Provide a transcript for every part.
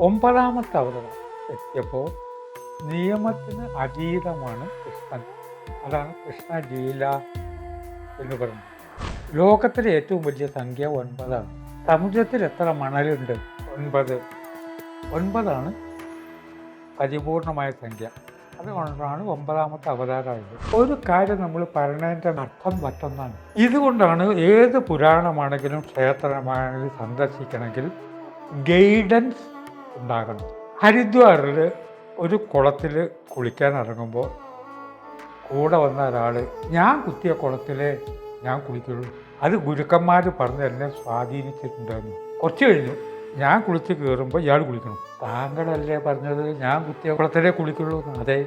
ഒമ്പതാമത്തെ അവതരണം എത്തിയപ്പോൾ നിയമത്തിന് അതീതമാണ് കൃഷ്ണൻ. അതാണ് കൃഷ്ണ ലീല എന്ന് പറയുന്നത്. ലോകത്തിലെ ഏറ്റവും വലിയ സംഖ്യ 9ആണ്. സമുദ്രത്തിൽ എത്ര മണലുണ്ട്? 9. 9ആണ് പരിപൂർണമായ സംഖ്യ. അതുകൊണ്ടാണ് 9ാമത്തെ അവതാരമായത്. ഒരു കാര്യം നമ്മൾ പറയുന്നതിൻ്റെ അർത്ഥം മറ്റൊന്നാണ്. ഇതുകൊണ്ടാണ് ഏത് പുരാണമാണെങ്കിലും ക്ഷേത്രമാണെങ്കിലും സന്ദർശിക്കണമെങ്കിൽ ഗൈഡൻസ് ഉണ്ടാകണം. ഹരിദ്വാറിൽ ഒരു കുളത്തിൽ കുളിക്കാൻ ഇറങ്ങുമ്പോൾ കൂടെ വന്ന ഒരാൾ, ഞാൻ കുത്തിയ കുളത്തിലേ ഞാൻ കുളിക്കുള്ളൂ, അത് ഗുരുക്കന്മാർ പറഞ്ഞ് എന്നെ സ്വാധീനിച്ചിട്ടുണ്ടെന്ന്. കുറച്ച് കഴിഞ്ഞു ഞാൻ കുളിച്ച് കയറുമ്പോൾ ഇയാൾ കുളിക്കണം. താങ്കളല്ലേ പറഞ്ഞത് ഞാൻ കുത്തിയ കുളത്തിലേ കുളിക്കുള്ളൂ എന്ന്? അതെ.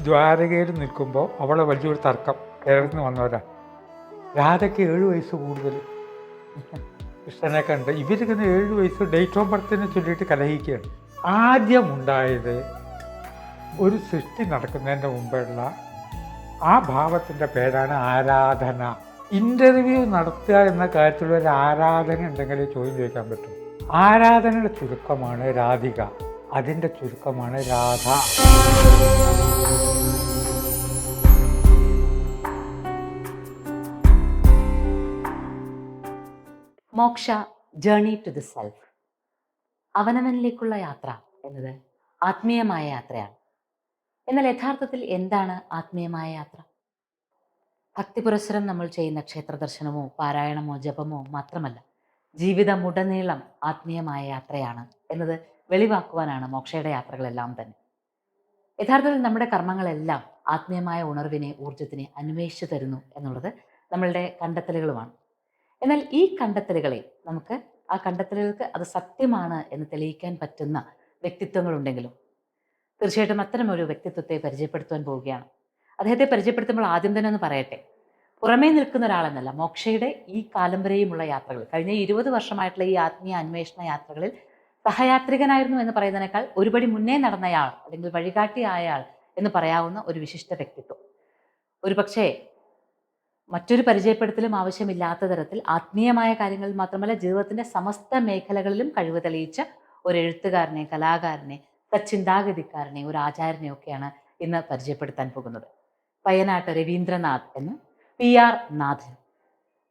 ദ്വാരകയിൽ നിൽക്കുമ്പോൾ അവളെ വലിയൊരു തർക്കം. കേരളത്തിൽ നിന്ന് വന്നവരാ. രാധയ്ക്ക് 7 വയസ്സ് കൂടുതൽ കൃഷ്ണനെ കണ്ട് ഇവരിങ്ങനെ 7 വയസ്സ് ഡേറ്റ് ഓഫ് ബർത്തിനെ ചൊല്ലിയിട്ട് കലഹിക്കുകയാണ്. ആദ്യമുണ്ടായത് ഒരു സൃഷ്ടി നടക്കുന്നതിൻ്റെ മുമ്പുള്ള ആ ഭാവത്തിൻ്റെ പേരാണ് ആരാധന. ഇൻ്റർവ്യൂ നടത്തുക എന്ന കാര്യത്തിലുള്ള ഒരു ആരാധന ഉണ്ടെങ്കിലേ ചോദ്യം ചോദിക്കാൻ പറ്റും. ആരാധനയുടെ ചുരുക്കമാണ് രാധിക, അതിൻ്റെ ചുരുക്കമാണ് Radha. Moksha journey to the self, അവനവനിലേക്കുള്ള യാത്ര എന്നത് ആത്മീയമായ യാത്രയാണ്. എന്നാൽ യഥാർത്ഥത്തിൽ എന്താണ് ആത്മീയമായ യാത്ര? ഭക്തിപുരസ്സരം നമ്മൾ ചെയ്യുന്ന ക്ഷേത്ര ദർശനമോ പാരായണമോ ജപമോ മാത്രമല്ല, ജീവിതമുടനീളം ആത്മീയമായ യാത്രയാണ് എന്നത് വെളിവാക്കുവാനാണ് മോക്ഷയുടെ യാത്രകളെല്ലാം തന്നെ. യഥാർത്ഥത്തിൽ നമ്മുടെ കർമ്മങ്ങളെല്ലാം ആത്മീയമായ ഉണർവിനെ, ഊർജത്തിനെ അന്വേഷിച്ചു തരുന്നു എന്നുള്ളത് നമ്മളുടെ കണ്ടെത്തലുകളുമാണ്. എന്നാൽ ഈ കണ്ടെത്തലുകളെ നമുക്ക്, ആ കണ്ടെത്തലുകൾക്ക് അത് സത്യമാണ് എന്ന് തെളിയിക്കാൻ പറ്റുന്ന വ്യക്തിത്വങ്ങളുണ്ടെങ്കിലും തീർച്ചയായിട്ടും അത്തരം ഒരു വ്യക്തിത്വത്തെ പരിചയപ്പെടുത്തുവാൻ പോവുകയാണ്. അദ്ദേഹത്തെ പരിചയപ്പെടുത്തുമ്പോൾ ആദ്യം തന്നെ ഒന്ന് പറയട്ടെ, പുറമേ നിൽക്കുന്ന ഒരാളെന്നല്ല, മോക്ഷയുടെ ഈ കാലം വരെയുമുള്ള യാത്രകൾ, കഴിഞ്ഞ 20 വർഷമായിട്ടുള്ള ഈ ആത്മീയ അന്വേഷണ യാത്രകളിൽ സഹയാത്രികനായിരുന്നു എന്ന് പറയുന്നതിനേക്കാൾ ഒരുപടി മുന്നേ നടന്നയാൾ അല്ലെങ്കിൽ വഴികാട്ടിയായാൾ എന്ന് പറയാവുന്ന ഒരു വിശിഷ്ട വ്യക്തിത്വം. ഒരു പക്ഷേ മറ്റൊരു പരിചയപ്പെടുത്തലും ആവശ്യമില്ലാത്ത തരത്തിൽ ആത്മീയമായ കാര്യങ്ങളിൽ മാത്രമല്ല, ജീവിതത്തിന്റെ സമസ്ത മേഖലകളിലും കഴിവ് തെളിയിച്ച ഒരു എഴുത്തുകാരനെ, കലാകാരനെ, സച്ചിന്താഗതിക്കാരനെ, ഒരു ആചാര്യനെയൊക്കെയാണ് ഇന്ന് പരിചയപ്പെടുത്താൻ പോകുന്നത്. പയ്യനാട്ട് രവീന്ദ്രനാഥ് എന്ന് PR നാഥൻ.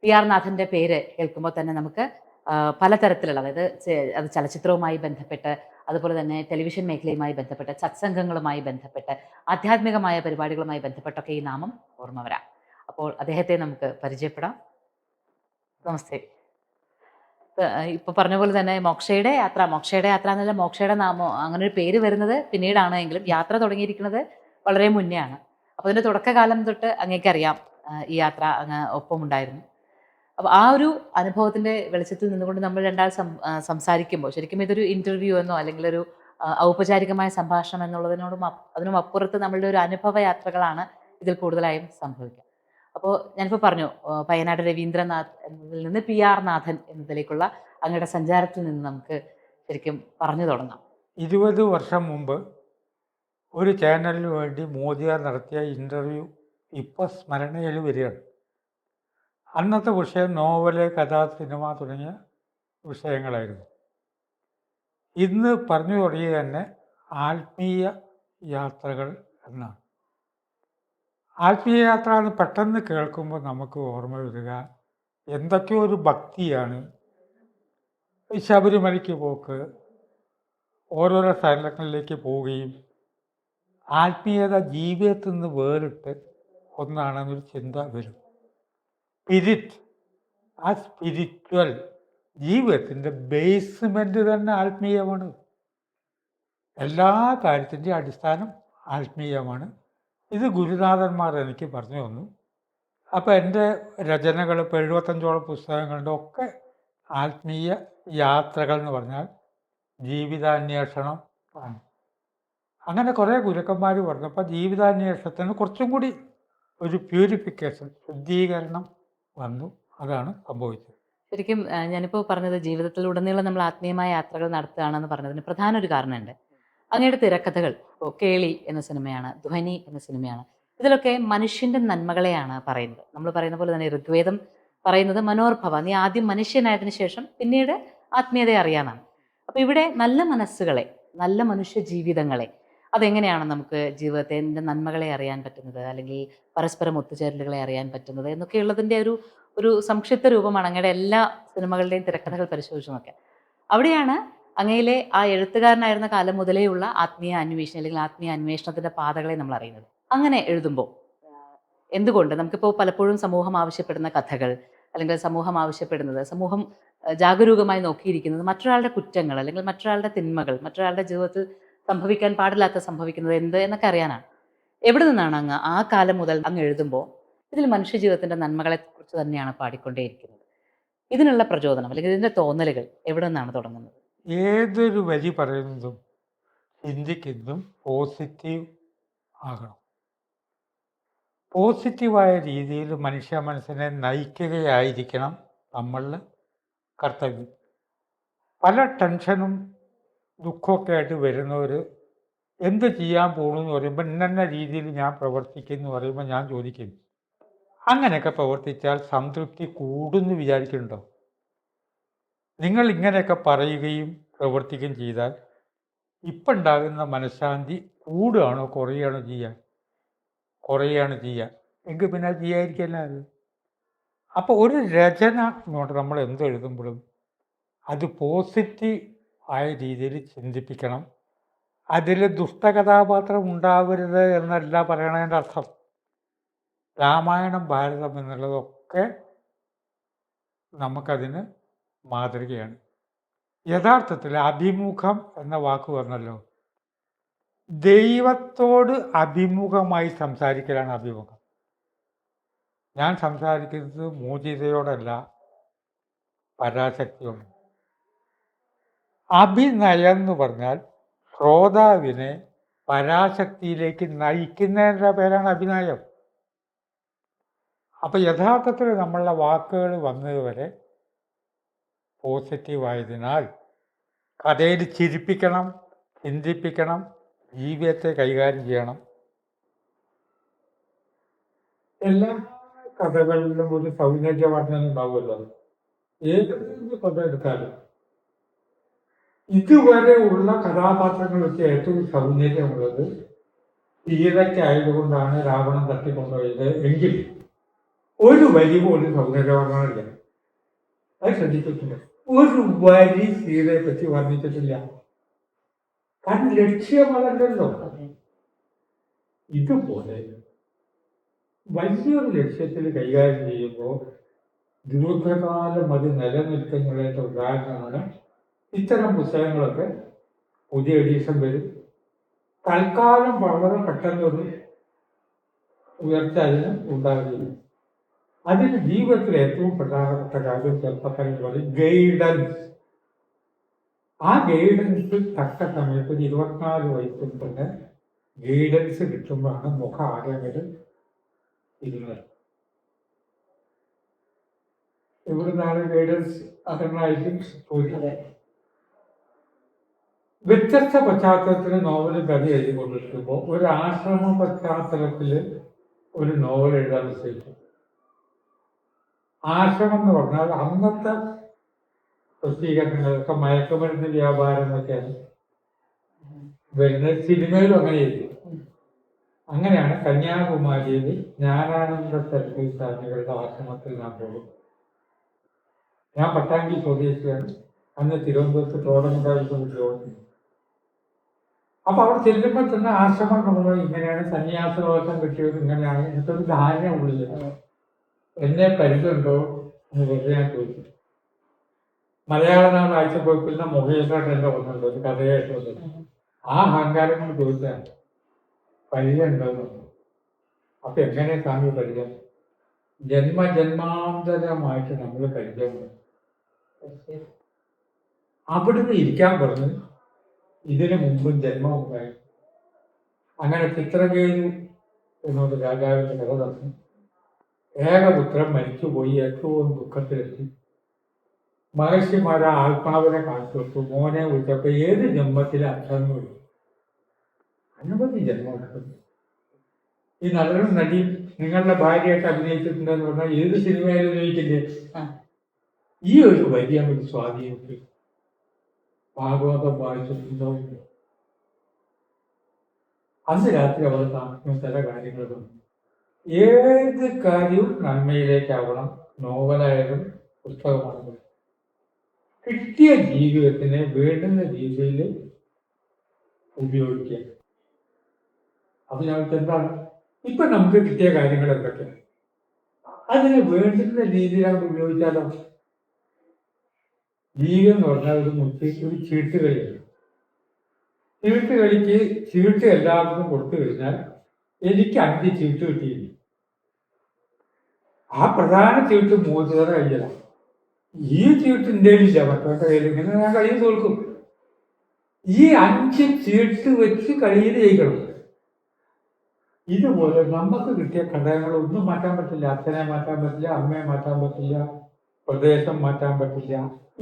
PR നാഥൻ്റെ പേര് കേൾക്കുമ്പോൾ തന്നെ നമുക്ക് പലതരത്തിലുള്ള, അതായത് അത് ചലച്ചിത്രവുമായി ബന്ധപ്പെട്ട്, അതുപോലെ തന്നെ ടെലിവിഷൻ മേഖലയുമായി ബന്ധപ്പെട്ട്, സത്സംഗങ്ങളുമായി ബന്ധപ്പെട്ട്, ആധ്യാത്മികമായ പരിപാടികളുമായി ബന്ധപ്പെട്ടൊക്കെ ഈ നാമം ഓർമ്മ വരാം. അപ്പോൾ അദ്ദേഹത്തെ നമുക്ക് പരിചയപ്പെടാം. നമസ്തേ. ഇപ്പോൾ പറഞ്ഞ പോലെ തന്നെ മോക്ഷയുടെ യാത്ര എന്നല്ല, മോക്ഷയുടെ നാമം അങ്ങനെ ഒരു പേര് വരുന്നത് പിന്നീടാണ്. എങ്കിലും യാത്ര തുടങ്ങിയിരിക്കുന്നത് വളരെ മുന്നെയാണ്. അപ്പോൾ അതിൻ്റെ തുടക്കകാലം തൊട്ട് അങ്ങേക്കറിയാം ഈ യാത്ര അങ്ങ് ഒപ്പമുണ്ടായിരുന്നു. അപ്പോൾ ആ ഒരു അനുഭവത്തിൻ്റെ വെളിച്ചത്തിൽ നിന്നുകൊണ്ട് നമ്മൾ രണ്ടാൾ സംസാരിക്കുമ്പോൾ ശരിക്കും ഇതൊരു ഇൻ്റർവ്യൂ എന്നോ അല്ലെങ്കിൽ ഒരു ഔപചാരികമായ സംഭാഷണം എന്നുള്ളതിനോടും അതിനും അപ്പുറത്ത് നമ്മളുടെ ഒരു അനുഭവ യാത്രകളാണ് ഇതിൽ കൂടുതലായും സംഭവിക്കുക. അപ്പോൾ ഞാനിപ്പോൾ പറഞ്ഞു, പയ്യനാട് രവീന്ദ്രനാഥ് എന്നതിൽ നിന്ന് PR നാഥൻ എന്നതിലേക്കുള്ള അങ്ങയുടെ സഞ്ചാരത്തിൽ നിന്ന് നമുക്ക് ശരിക്കും പറഞ്ഞു തുടങ്ങാം. 20 വർഷം മുമ്പ് ഒരു ചാനലിന് വേണ്ടി മോദിയാർ നടത്തിയ ഇൻ്റർവ്യൂ ഇപ്പോൾ സ്മരണയിൽ വരികയാണ്. അന്നത്തെ വിഷയം നോവല്, കഥ, സിനിമ തുടങ്ങിയ വിഷയങ്ങളായിരുന്നു. ഇന്ന് പറഞ്ഞു തുടങ്ങിയത് തന്നെ ആത്മീയ യാത്രകൾ എന്നാണ്. ആത്മീയ യാത്ര എന്ന് പെട്ടെന്ന് കേൾക്കുമ്പോൾ നമുക്ക് ഓർമ്മ വരിക എന്തൊക്കെയോ ഒരു ഭക്തിയാണ്. ശബരിമലയ്ക്ക് പോക്ക്, ഓരോരോ സ്ഥലങ്ങളിലേക്ക് പോവുകയും ആത്മീയത ജീവിതത്തിൽ നിന്ന് വേറിട്ട് ഒന്നാണെന്നൊരു ചിന്ത വരും. സ്പിരിറ്റ്, ആ സ്പിരിച്വൽ ജീവിതത്തിൻ്റെ ബേസ്മെൻ്റ് തന്നെ ആത്മീയമാണ്. എല്ലാ കാര്യത്തിൻ്റെയും അടിസ്ഥാനം ആത്മീയമാണ്. ഇത് ഗുരുനാഥന്മാർ എനിക്ക് പറഞ്ഞു തന്നു. അപ്പോൾ എൻ്റെ രചനകൾ, ഇപ്പോൾ 75ഓളം പുസ്തകങ്ങളുടെ ഒക്കെ ആത്മീയ യാത്രകൾ എന്ന് പറഞ്ഞാൽ ജീവിതാന്വേഷണം ആണ്. അങ്ങനെ കുറേ ഗുരുക്കന്മാർ പറഞ്ഞപ്പോൾ ജീവിതാന്വേഷണത്തിന് കുറച്ചും കൂടി ഒരു പ്യൂരിഫിക്കേഷൻ, ശുദ്ധീകരണം വന്നു. അതാണ് സംഭവിച്ചത്. ശരിക്കും ഞാനിപ്പോൾ പറഞ്ഞത് ജീവിതത്തിലുടനീളം നമ്മൾ ആത്മീയമായ യാത്രകൾ നടത്തുകയാണെന്ന് പറഞ്ഞതിന് പ്രധാന ഒരു കാരണമുണ്ട്. അങ്ങയുടെ തിരക്കഥകൾ, ഇപ്പോൾ കേളി എന്ന സിനിമയാണ്, ധ്വനി എന്ന സിനിമയാണ്, ഇതിലൊക്കെ മനുഷ്യൻ്റെ നന്മകളെയാണ് പറയുന്നത്. നമ്മൾ പറയുന്ന പോലെ തന്നെ ഋഗ്വേദം പറയുന്നത് മനോർഭവ, നീ ആദ്യം മനുഷ്യനായതിനു ശേഷം പിന്നീട് ആത്മീയതയെ അറിയാനാണ്. അപ്പോൾ ഇവിടെ നല്ല മനസ്സുകളെ, നല്ല മനുഷ്യ ജീവിതങ്ങളെ അതെങ്ങനെയാണ് നമുക്ക് ജീവിതത്തിൻ്റെ നന്മകളെ അറിയാൻ പറ്റുന്നത്, അല്ലെങ്കിൽ പരസ്പരം ഒത്തുചേരലുകളെ അറിയാൻ പറ്റുന്നത് എന്നൊക്കെയുള്ളതിൻ്റെ ഒരു ഒരു സംക്ഷിപ്ത രൂപമാണ് അങ്ങയുടെ എല്ലാ സിനിമകളുടെയും തിരക്കഥകൾ പരിശോധിച്ചു നോക്കിയാൽ. അവിടെയാണ് അങ്ങയിലെ ആ എഴുത്തുകാരനായിരുന്ന കാലം മുതലേയുള്ള ആത്മീയ അന്വേഷണം അല്ലെങ്കിൽ ആത്മീയ അന്വേഷണത്തിൻ്റെ പാതകളെ നമ്മൾ അറിയുന്നത്. അങ്ങനെ എഴുതുമ്പോൾ എന്തുകൊണ്ട് നമുക്കിപ്പോൾ പലപ്പോഴും സമൂഹം ആവശ്യപ്പെടുന്ന കഥകൾ, അല്ലെങ്കിൽ സമൂഹം ആവശ്യപ്പെടുന്നത്, സമൂഹം ജാഗരൂകമായി നോക്കിയിരിക്കുന്നത് മറ്റൊരാളുടെ കുറ്റങ്ങൾ അല്ലെങ്കിൽ മറ്റൊരാളുടെ തിന്മകൾ, മറ്റൊരാളുടെ ജീവിതത്തിൽ സംഭവിക്കാൻ പാടില്ലാത്ത സംഭവിക്കുന്നത് എന്ത് എന്നൊക്കെ അറിയാനാണ്. എവിടെ നിന്നാണ് അങ്ങ് ആ കാലം മുതൽ അങ്ങ് എഴുതുമ്പോൾ ഇതിൽ മനുഷ്യജീവിതത്തിൻ്റെ നന്മകളെക്കുറിച്ച് തന്നെയാണ് പാടിക്കൊണ്ടേയിരിക്കുന്നത്? ഇതിനുള്ള പ്രചോദനം അല്ലെങ്കിൽ ഇതിൻ്റെ തോന്നലുകൾ എവിടെ നിന്നാണ് തുടങ്ങുന്നത്? ഏതൊരു വരി പറയുന്നതും ചിന്തിക്കുന്നതും പോസിറ്റീവ് ആകണം. പോസിറ്റീവായ രീതിയിൽ മനുഷ്യ മനസ്സിനെ നയിക്കുകയായിരിക്കണം നമ്മളുടെ കർത്തവ്യം. പല ടെൻഷനും ദുഃഖമൊക്കെ ആയിട്ട് വരുന്നവർ എന്ത് ചെയ്യാൻ പോകണമെന്ന് പറയുമ്പോൾ ഇന്ന രീതിയിൽ ഞാൻ പ്രവർത്തിക്കും എന്ന് പറയുമ്പോൾ ഞാൻ ചോദിക്കും, അങ്ങനെയൊക്കെ പ്രവർത്തിച്ചാൽ സംതൃപ്തി കൂടുമെന്ന് വിചാരിക്കുന്നുണ്ടോ? നിങ്ങൾ ഇങ്ങനെയൊക്കെ പറയുകയും പ്രവർത്തിക്കുകയും ചെയ്താൽ ഇപ്പം ഉണ്ടാകുന്ന മനഃശാന്തി കൂടുകയാണോ കുറയുകയാണോ ചെയ്യുക? കുറയുകയാണ് ചെയ്യുക. എങ്കിൽ പിന്നെ അത് ചെയ്യാതിരിക്കല്ല അത്. അപ്പോൾ ഒരു രചന കൊണ്ട് നമ്മൾ എന്തെഴുതുമ്പോഴും അത് പോസിറ്റീവ് ആയ രീതിയിൽ ചിന്തിപ്പിക്കണം. അതിൽ ദുഷ്ടകഥാപാത്രം ഉണ്ടാവരുത് എന്നല്ല പറയണതിൻ്റെ അർത്ഥം. രാമായണം ഭാരതം എന്നുള്ളതൊക്കെ നമുക്കതിന് മാതൃകയാണ്. യഥാർത്ഥത്തിൽ അഭിമുഖം എന്ന വാക്ക് വന്നല്ലോ. ദൈവത്തോട് അഭിമുഖമായി സംസാരിക്കലാണ് അഭിമുഖം. ഞാൻ സംസാരിക്കുന്നത് മോചിതയോടല്ല, പരാശക്തിയോട്. അഭിനയം എന്ന് പറഞ്ഞാൽ ശ്രോതാവിനെ പരാശക്തിയിലേക്ക് നയിക്കുന്നതിൻ്റെ പേരാണ് അഭിനയം. അപ്പം യഥാർത്ഥത്തിൽ നമ്മളുടെ വാക്കുകൾ വന്നതുവരെ പോസിറ്റീവായതിനാൽ കഥയിൽ ചിരിപ്പിക്കണം, ചിന്തിപ്പിക്കണം, ജീവിതത്തെ കൈകാര്യം ചെയ്യണം. എല്ലാ കഥകളിലും ഒരു സൗന്ദര്യവർദ്ധന ഉണ്ടാവുമല്ലോ. ഏത് കഥ എടുത്താലും ഇതുവരെ ഉള്ള കഥാപാത്രങ്ങൾക്ക് ഏറ്റവും സൗന്ദര്യമുള്ളത് സീതയ്ക്കായതുകൊണ്ടാണ് രാവണൻ തട്ടിക്കൊണ്ടുപോയത് എങ്കിൽ ഒരു വരി പോലും സൗന്ദര്യവർദ്ധനമില്ല. അത് ശ്രദ്ധിച്ചിട്ടില്ല. ഒരു വരി സീതയെ പറ്റി വർണ്ണിച്ചിട്ടില്ല. കാരണം ലക്ഷ്യമതല്ലല്ലോ. ഇതുപോലെ വലിയൊരു ലക്ഷ്യത്തിൽ കൈകാര്യം ചെയ്യുമ്പോൾ ദീർഘകാലം അത് നിലനിൽക്കുന്നതിൻ്റെ ഉദാഹരണമാണ് ഇത്തരം പുസ്തകങ്ങളൊക്കെ. പുതിയ എഡിഷൻ വരും. തൽക്കാലം വളരെ പെട്ടെന്നൊരു ഉയർച്ച അതിന് ഉണ്ടാകുകയും അതിന് ജീവിതത്തിൽ ഏറ്റവും പ്രധാനപ്പെട്ട കാര്യം ചെറുപ്പക്കാരെ പോലെ ഗൈഡൻസ്. ആ ഗൈഡൻസ് തക്ക സമയത്ത് 24 വയസ്സിൽ തന്നെ ഗൈഡൻസ് കിട്ടുമ്പോഴാണ് മുഖം ആരെങ്കിലും ഇരുന്നത്. ഇവിടുന്നാണ് ഗൈഡൻസ് അതെന്നായിരിക്കും ചോദിച്ചത്. വ്യത്യസ്ത പശ്ചാത്തലത്തിൽ നോവലും കഥ എഴുതിക്കൊണ്ടിരിക്കുമ്പോൾ ഒരു ആശ്രമ പശ്ചാത്തലത്തിൽ ഒരു നോവൽ എഴുതാൻ നിശ്ചയിച്ചു. ആശ്രമം എന്ന് പറഞ്ഞാൽ അന്നത്തെ പ്രസിദ്ധീകരണങ്ങളൊക്കെ മയക്കുമരുന്ന് വ്യാപാരം എന്നൊക്കെയാണ് വരുന്നത്. സിനിമയിലും അങ്ങനെ എഴുതി. അങ്ങനെയാണ് കന്യാകുമാരിയിൽ ജ്ഞാനാനന്ദ സരസ്വതി സ്വാമികളുടെ ആശ്രമത്തിൽ ഞാൻ പോകും. ഞാൻ പട്ടാമ്പി സ്വദേശിയാണ്. അന്ന് തിരുവനന്തപുരത്ത് തോടമുണ്ടായിരുന്നു ഉദ്യോഗം. അപ്പൊ അവിടെ ചെല്ലുമ്പോൾ തന്നെ ആശ്രമം നമ്മൾ ഇങ്ങനെയാണ്, സന്യാസവാസം കിട്ടിയത് ഇങ്ങനെയാണ്, എനിക്കൊരു ധാരണ ഉള്ളിൽ. എന്നെ പരിചയമുണ്ടോ എന്ന് വെറുതെ ഞാൻ ചോദിച്ചു. മലയാള നാട് ആഴ്ചപ്പോയിക്കുന്ന മുഖേഷായിട്ട് എന്നെ വന്നിട്ടുണ്ട്, ഒരു കഥയായിട്ട് വന്നത്. ആ അഹങ്കാരം കൊണ്ട് ചോദിച്ചാൽ പരിചയം ഉണ്ടോന്ന്. അപ്പൊ എങ്ങനെ സ്വാമി പരിചയം? ജന്മജന്മാന്തരമായിട്ട് നമ്മൾ പരിചയമുണ്ട്. അവിടുന്ന് ഇരിക്കാൻ പറഞ്ഞ് ഇതിനു മുമ്പും ജന്മമുണ്ടായി. അങ്ങനെ ചിത്രകേതു എന്നോട് രാജാവിന്റെ കഥ തന്നു. ഏകപുത്രൻ മരിച്ചുപോയി, ഏറ്റവും ദുഃഖത്തിലെത്തി. മഹർഷിമാരെ ആത്മാവിനെ കാണിച്ചു കൊടുത്തു. മോനെ വിളിച്ചപ്പോ ഏത് ജന്മത്തിലെ അർത്ഥം വിളിച്ചു. അനവധി ജന്മം. ഈ നടനും നടിയും നിങ്ങളുടെ ഭാര്യയായിട്ട് അഭിനയിച്ചിട്ടുണ്ടെന്ന് പറഞ്ഞാൽ ഏത് സിനിമയിലും ചോദിക്കില്ലേ? ഈ ഒരു വരി നമുക്ക് സ്വാധീനിച്ചു. ഭാഗവതം വായിച്ചിട്ടുണ്ടോ? അന്ന് രാത്രി അവൾ താമസിക്കുന്ന ചില കാര്യങ്ങളും ഏത് കാര്യവും നന്മയിലേക്കാവണം. നോവലായാലും പുസ്തകമാണെങ്കിലും കിട്ടിയ ജീവിതത്തിനെ വേണ്ടുന്ന രീതിയിൽ ഉപയോഗിക്കുക. അപ്പൊ ഞങ്ങൾക്ക് എന്താണ് ഇപ്പൊ നമുക്ക് കിട്ടിയ കാര്യങ്ങൾ എന്തൊക്കെയാണ്, അതിനെ വേണ്ടുന്ന രീതിയിലാണ് ഉപയോഗിച്ചാലോ. ജീവിതം എന്ന് പറഞ്ഞാൽ ഒരു ചീട്ട് കളിയാണ്. ചീട്ട് കളിക്ക് ചീട്ട് എല്ലാവർക്കും കൊടുത്തു കഴിഞ്ഞാൽ എനിക്ക് 5 ചീട്ട് കിട്ടിയില്ല. ആ പ്രധാന ചീട്ട് മോചിതര കയ്യിലാണ്. ഈ ചീട്ട് ഇന്ത്യയിലില്ല, മറ്റവരുടെ കയ്യിൽ. ഇങ്ങനെ ഞാൻ കളിയിൽ തോൽക്കും. ഈ 5 ചീട്ട് വെച്ച് കളിയിൽ ജയിക്കണം. ഇതുപോലെ നമുക്ക് കിട്ടിയ ഘടകങ്ങളൊന്നും മാറ്റാൻ പറ്റില്ല. അച്ഛനെ മാറ്റാൻ പറ്റില്ല, അമ്മയെ മാറ്റാൻ പറ്റില്ല, പ്രദേശം മാറ്റാൻ പറ്റില്ല.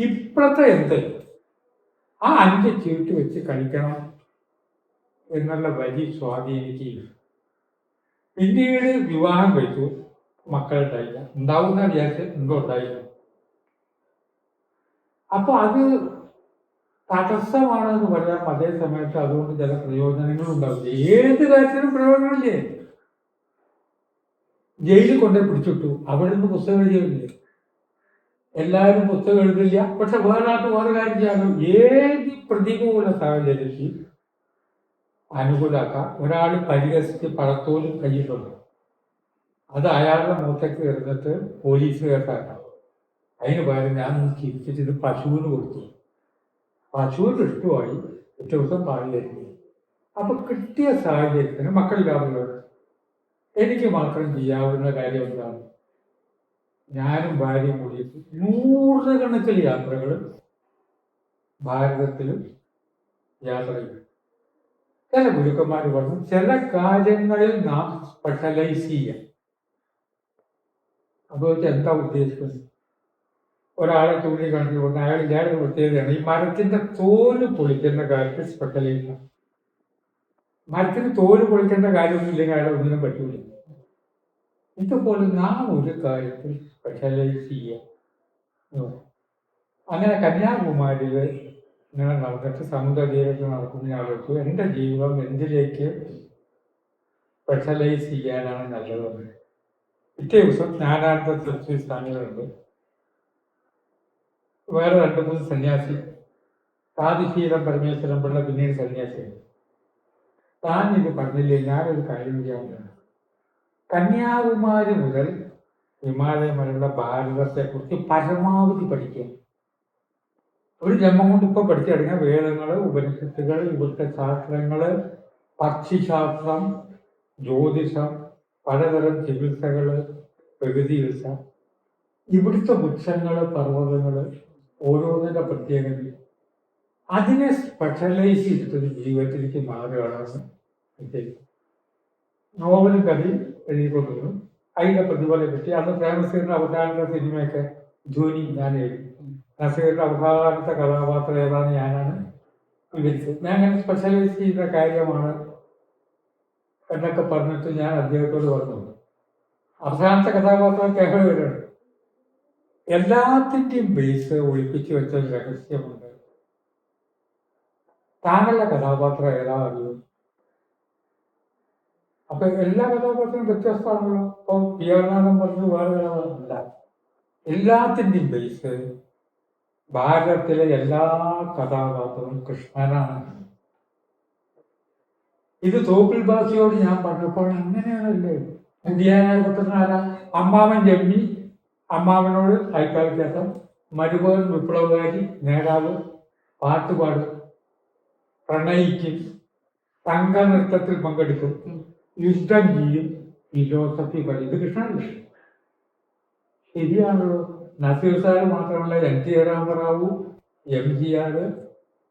ഇപ്പോഴത്തെ എന്ത് ആ 5 ചീട്ട് വെച്ച് കളിക്കണം എന്നുള്ള വലിയ സ്വാധീനിക്കുകയും പിന്നീട് വിവാഹം കഴിച്ചു, മക്കളുണ്ടായില്ല. ഉണ്ടാവുന്ന വിചാരിച്ച് എന്തോ ഉണ്ടായില്ല. അപ്പൊ അത് തടസ്സമാണെന്ന് പറയാം. അതേ സമയത്ത് അതുകൊണ്ട് ചില പ്രയോജനങ്ങളും ഉണ്ടാവില്ല. ഏത് കാര്യത്തിനും പ്രയോജനമില്ലേ. ജയിലിൽ കൊണ്ടേ പിടിച്ചിട്ടു, അവിടെ നിന്ന് പുസ്തകം എഴുതിയില്ലേ. എല്ലാവരും പുസ്തകം എഴുതില്ല, പക്ഷെ വേറൊരാൾക്ക് വേറെ കാര്യം ചെയ്യാമല്ലോ. ഏത് പ്രതികൂല സാഹചര്യത്തിൽ അനുകൂലാക്കാം. ഒരാൾ പരിഹസിച്ച് പഴത്തോലും കയ്യിലുണ്ട്, അത് അയാളുടെ മുഖത്തേക്ക് എറിഞ്ഞിട്ട് പോലീസ് കേട്ടാക്കാം. അതിന് പകരം ഞാൻ ചിരിച്ചിട്ട് ഇത് പശുവിന് കൊടുത്തു. പശുവിന് ഇഷ്ടമായി, ഒറ്റ ദിവസം പാടില്ലായിരുന്നു. അപ്പൊ കിട്ടിയ സാഹചര്യത്തിന് മക്കളില്ലാവുന്നത് എനിക്ക് മാത്രം ചെയ്യാവുന്ന കാര്യം എന്താണ്? ഞാനും ഭാര്യയും കൂടി നൂറുകണക്കിൽ യാത്രകൾ ഭാരതത്തിലും യാത്ര ചെയ്യും. ചില ഗുരുക്കന്മാർ പറഞ്ഞു ചില കാര്യങ്ങളിൽ നാം സ്പെഷ്യലൈസ് ചെയ്യാം. അപ്പോൾ എന്താ ഉദ്ദേശിക്കുന്നത്? ഒരാളെ ചൂണ്ടിക്കാണിച്ചുകൊണ്ട് അയാളുടെ പ്രത്യേകതയാണ് ഈ മരത്തിന്റെ തോല് പൊളിക്കുന്ന കാര്യത്തിൽ സ്പെഷ്യലൈസ്. മരത്തിന് തോല് പൊളിക്കേണ്ട കാര്യമൊന്നുമില്ലെങ്കിൽ അയാളെ ഒന്നിനും പറ്റൂല. ഇതുപോലെ നാം ഒരു കാര്യത്തിൽ സ്പെഷ്യലൈസ് ചെയ്യാം. അങ്ങനെ കന്യാകുമാരിയിൽ ഇങ്ങനെ നടന്നിട്ട് സമുദ്രതീരത്ത് നടക്കുന്ന ആൾക്ക് എൻ്റെ ജീവിതം എന്തിലേക്ക് സ്പെഷ്യലൈസ് ചെയ്യാനാണ് നല്ലതെന്ന്. പിറ്റേ ദിവസം ജ്ഞാനാനന്ദ സരസ്വതി സ്വാമികളുണ്ട്, വേറെ 2-3 സന്യാസി, സാധിശീലം പരമേശ്വരൻ പിള്ള പിന്നീട് സന്യാസിയാണ്. താൻ ഇത് പറഞ്ഞില്ലേ, ഞാനൊരു കാര്യം ചെയ്യാവുന്നതാണ്. കന്യാകുമാരി മുതൽ ഹിമാലയം വരെയുള്ള ഭാരതത്തെക്കുറിച്ച് പരമാവധി പഠിക്കുക. ഒരു ജന്മം കൊണ്ട് ഇപ്പൊ പഠിച്ചെടുക്കുക. വേദങ്ങള്, ഉപനിഷത്തുകൾ, ഇവിടുത്തെ ശാസ്ത്രങ്ങള്, പക്ഷിശാസ്ത്രം, ജ്യോതിഷം, പലതരം ചികിത്സകള്, പ്രകൃതി ചികിത്സ, ഇവിടുത്തെ വൃക്ഷങ്ങള്, പർവ്വതങ്ങള്, ഓരോന്നിന്റെ പ്രത്യേകത, അതിനെ സ്പെഷ്യലൈസ് ചെയ്തിട്ടൊരു ജീവിതത്തിലേക്ക് മാറുകയാണെന്ന് വിചാരിക്കും. നോവലും കഥയും എഴുതിക്കൊണ്ടിരുന്നു. അതിന്റെ പ്രതിഫലം പറ്റി അന്ന് പ്രേമസീറിന്റെ അവസാനത്തെ സിനിമയൊക്കെ ധ്വനി ഞാൻ എഴുതി. നസീറിന്റെ അവസാനത്തെ കഥാപാത്രം ഏതാണെന്ന് ഞാനാണ് വിവരിച്ചത്. ഞാൻ അങ്ങനെ സ്പെഷ്യലൈസ് ചെയ്യുന്ന കാര്യമാണ് എന്നൊക്കെ പറഞ്ഞിട്ട് ഞാൻ അദ്ദേഹത്തോട് പറഞ്ഞു. അവസാനത്തെ കഥാപാത്രം കേരള വരെയാണ്. എല്ലാത്തിൻ്റെയും ബേസ് ഒളിപ്പിച്ചു വെച്ചൊരു രഹസ്യമുണ്ട്. താങ്കളുടെ കഥാപാത്രം ഏതാ അറിയും? അപ്പൊ എല്ലാ കഥാപാത്രവും വ്യത്യസ്തമാണല്ലോ. ഇപ്പൊ പിയാനാഥൻ പറഞ്ഞു വേറെ കഥാപാത്രമല്ല. എല്ലാത്തിൻ്റെയും ബേസ് ഭാരതത്തിലെ എല്ലാ കഥാപാത്രവും കൃഷ്ണനാണ്. ഇത് തോപ്പിൽ ബാസിയോട് ഞാൻ പറഞ്ഞപ്പോൾ അങ്ങനെയാണല്ലേ. പുതിയാനായ അമ്മാവൻ ജമ്മി, അമ്മാവനോട് അയൽക്കാരിക്കസം, മരുമകൻ വിപ്ലവകാരി നേതാവ്, പാട്ടുപാടും, പ്രണയിക്കും, സംഘനൃത്തത്തിൽ പങ്കെടുക്കും, യുദ്ധം ചെയ്യും, ഫിലോസഫി പറയും. ഇത് കൃഷ്ണനല്ലേ? ശരിയാണല്ലോ. നസീർ സാറ് മാത്രമല്ല, NT രാമറാവു, MGR,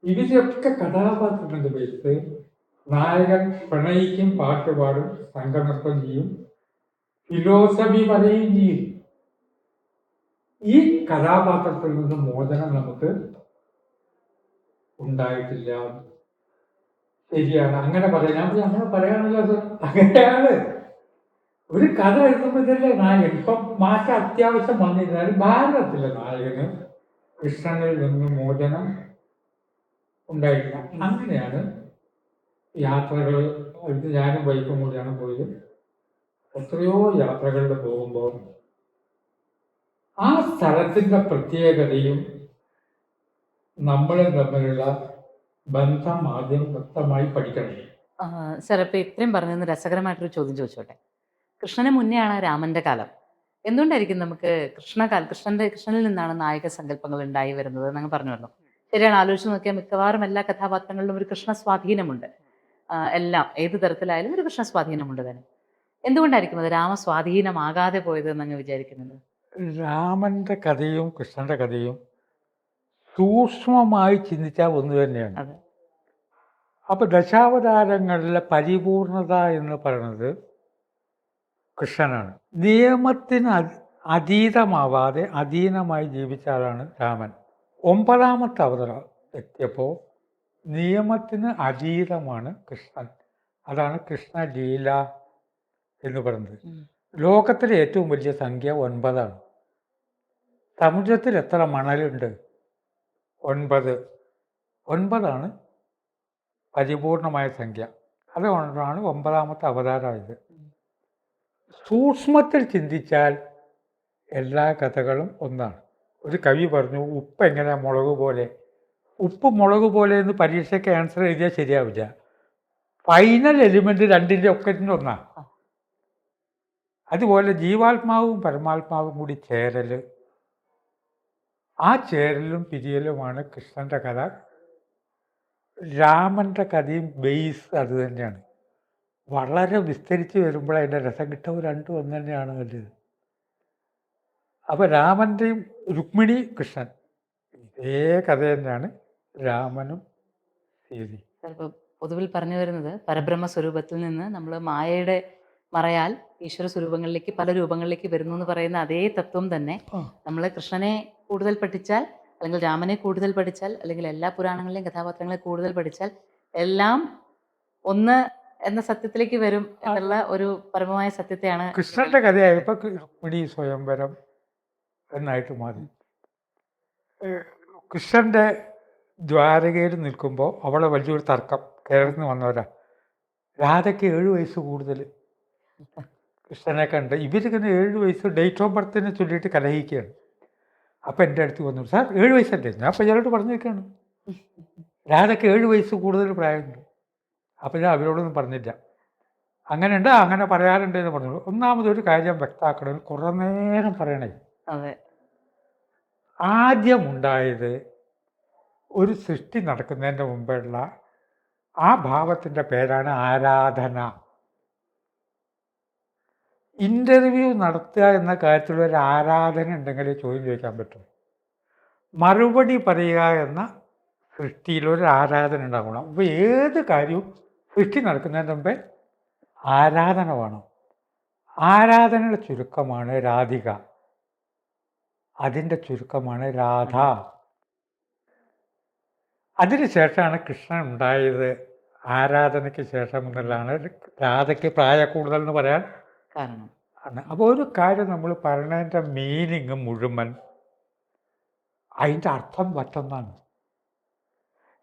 ഇവരൊക്കെ കഥാപാത്രത്തിന്റെ ബേസ് നായകൻ പ്രണയിക്കും, പാട്ടുപാടും, സംഘനൃത്തം ചെയ്യും, ഫിലോസഫി പറയുകയും ചെയ്യും. ഈ കഥാപാത്രത്തിൽ നിന്ന് മോചനം നമുക്ക് ഉണ്ടായിട്ടില്ല. ശരിയാണ്, അങ്ങനെ പറയാം. അങ്ങനെ പറയാനല്ലോ സർ, അങ്ങനെയാണ്. ഒരു കഥ എഴുതുമ്പോഴല്ലേ നായകൻ. ഇപ്പം മാറ്റം അത്യാവശ്യം വന്നിരുന്നാലും ഭാരതത്തിലെ നായകന് കൃഷ്ണനിൽ നിന്ന് മോചനം ഉണ്ടായിട്ടില്ല. അങ്ങനെയാണ് യാത്രകൾ ഇത് ഞാനും ബൈക്കും കൂടിയാണ് പോയത്. എത്രയോ യാത്രകളിൽ പോകുമ്പോൾ ആ സ്ഥലത്തിൻ്റെ പ്രത്യേകതയും നമ്മളും തമ്മിലുള്ള ബന്ധം ആദ്യം വ്യക്തമായി പഠിക്കണം. സാർ ഇപ്പോൾ ഇത്രയും പറഞ്ഞതെന്ന് രസകരമായിട്ടൊരു ചോദ്യം ചോദിച്ചോട്ടെ. കൃഷ്ണന് മുന്നെയാണ് രാമന്റെ കാലം. എന്തുകൊണ്ടായിരിക്കും നമുക്ക് കൃഷ്ണനിൽ നിന്നാണ് നായക സങ്കല്പങ്ങൾ ഉണ്ടായി വരുന്നത് എന്നങ്ങ് പറഞ്ഞല്ലോ. ശരിയാണ്, ആലോചിച്ച് നോക്കിയാൽ മിക്കവാറും എല്ലാ കഥാപാത്രങ്ങളിലും ഒരു കൃഷ്ണ സ്വാധീനമുണ്ട്. എല്ലാം ഏത് തരത്തിലായാലും ഒരു കൃഷ്ണ സ്വാധീനമുണ്ട് തന്നെ. എന്തുകൊണ്ടായിരിക്കും അത് രാമസ്വാധീനമാകാതെ പോയത് എന്നങ്ങ് വിചാരിക്കുന്നത്? രാമന്റെ കഥയും കൃഷ്ണന്റെ കഥയും സൂക്ഷ്മമായി ചിന്തിച്ചാൽ ഒന്ന് തന്നെയാണ്. അതെ. അപ്പോൾ ദശാവതാരങ്ങളിലെ പരിപൂർണത എന്ന് പറയുന്നത് കൃഷ്ണനാണ്. നിയമത്തിന് അതീതമാവാതെ അധീനമായി ജീവിച്ച ആളാണ് രാമൻ. 9ാമത്തെ അവതാരം എത്തിയപ്പോൾ നിയമത്തിന് അതീതമാണ് കൃഷ്ണൻ. അതാണ് കൃഷ്ണ ലീല എന്ന് പറയുന്നത്. ലോകത്തിലെ ഏറ്റവും വലിയ സംഖ്യ 9 ആണ്. സമുദ്രത്തിൽ എത്ര മണലുണ്ട്? 9. 9 പരിപൂർണമായ സംഖ്യ. അതുകൊണ്ടാണ് 9ാമത്തെ അവതാരമായത്. സൂക്ഷ്മത്തിൽ ചിന്തിച്ചാൽ എല്ലാ കഥകളും ഒന്നാണ്. ഒരു കവി പറഞ്ഞു, ഉപ്പ് എങ്ങനെ മുളക് പോലെ. ഉപ്പ് മുളക് പോലെ എന്ന് പരീക്ഷയ്ക്ക് ആൻസർ എഴുതിയാൽ ശരിയാവില്ല. ഫൈനൽ എലിമെൻ്റ് രണ്ടിൻ്റെ ഒക്കറ്റിൻ്റെ ഒന്നാണ്. അതുപോലെ ജീവാത്മാവും പരമാത്മാവും കൂടി ചേരൽ, ആ ചേരലും പിരിയലുമാണ് കൃഷ്ണൻ്റെ കഥ. രാമൻ്റെ കഥയും ബേസ് അത് തന്നെയാണ്. വളരെ വിസ്തരിച്ച് വരുമ്പോൾ അതിൻ്റെ രസം കിട്ടും. രണ്ടും ഒന്ന് തന്നെയാണ് നല്ലത്. അപ്പോൾ രാമൻ്റെയും രുക്മിണി കൃഷ്ണൻ ഇതേ കഥ തന്നെയാണ് രാമനും സീതയും. ചിലപ്പോൾ പൊതുവിൽ പറഞ്ഞു വരുന്നത് പരബ്രഹ്മ സ്വരൂപത്തിൽ നിന്ന് നമ്മൾ മായയുടെ മറയാൽ ഈശ്വര സ്വരൂപങ്ങളിലേക്ക് പല രൂപങ്ങളിലേക്ക് വരുന്നു എന്ന് പറയുന്ന അതേ തത്വം തന്നെ നമ്മൾ കൃഷ്ണനെ കൂടുതൽ പഠിച്ചാൽ, അല്ലെങ്കിൽ രാമനെ കൂടുതൽ പഠിച്ചാൽ, അല്ലെങ്കിൽ എല്ലാ പുരാണങ്ങളിലെയും കഥാപാത്രങ്ങളെ കൂടുതൽ പഠിച്ചാൽ എല്ലാം ഒന്ന് എന്ന സത്യത്തിലേക്ക് വരും എന്നുള്ള ഒരു പരമമായ സത്യത്തെയാണ്. കൃഷ്ണന്റെ കഥയായപ്പോൾ രുക്മിണി സ്വയംവരം എന്നായിട്ട് മാറി. കൃഷ്ണന്റെ ദ്വാരകയിൽ നിൽക്കുമ്പോൾ അവളെ വലിയൊരു തർക്കം. കേരളത്തിൽ നിന്ന് വന്നവരാ. രാധയ്ക്ക് 7 വയസ്സ് കൂടുതൽ കൃഷ്ണനെ കണ്ട് ഇവരിങ്ങനെ 7 വയസ്സ് ഡേറ്റ് ഓഫ് ബർത്തിനെ ചൊല്ലിയിട്ട് കലഹിക്കുകയാണ്. അപ്പം എൻ്റെ അടുത്ത് വന്നു, സാർ 7 വയസ്സല്ലേ? ഞാൻ അപ്പം ഇയാളോട് പറഞ്ഞേക്കാണ്, രാധയ്ക്ക് 7 വയസ്സ് കൂടുതൽ പ്രായമുണ്ട്. അപ്പം ഞാൻ അവരോടൊന്നും പറഞ്ഞില്ല. അങ്ങനെയുണ്ട്, അങ്ങനെ പറയാറുണ്ട് എന്ന് പറഞ്ഞു. ഒന്നാമതൊരു കാര്യം വ്യക്തമാക്കണം, കുറേ നേരം പറയണേ. അതെ. ആദ്യമുണ്ടായത് ഒരു സൃഷ്ടി നടക്കുന്നതിൻ്റെ മുമ്പുള്ള ആ ഭാവത്തിൻ്റെ പേരാണ് ആരാധന. ഇൻ്റർവ്യൂ നടത്തുക എന്ന കാര്യത്തിലൊരു ആരാധന ഉണ്ടെങ്കിലേ ചോദ്യം ചോദിക്കാൻ പറ്റും. മറുപടി പറയുക എന്ന സൃഷ്ടിയിലൊരു ആരാധന ഉണ്ടാകണം. അപ്പോൾ ഏത് കാര്യവും സൃഷ്ടി നടക്കുന്നതിന് മുമ്പേ ആരാധന വേണം. ആരാധനയുടെ ചുരുക്കമാണ് രാധിക, അതിൻ്റെ ചുരുക്കമാണ് രാധ. അതിന് ശേഷമാണ് കൃഷ്ണൻ ഉണ്ടായത്. ആരാധനയ്ക്ക് ശേഷം എന്നുള്ളതാണ് രാധയ്ക്ക് പ്രായ കൂടുതൽ എന്ന് പറയാൻ കാരണം. അപ്പോൾ ഒരു കാര്യം നമ്മൾ പറയുന്നതിൻ്റെ മീനിങ് മുഴുവൻ അതിൻ്റെ അർത്ഥം മറ്റൊന്നാണ്.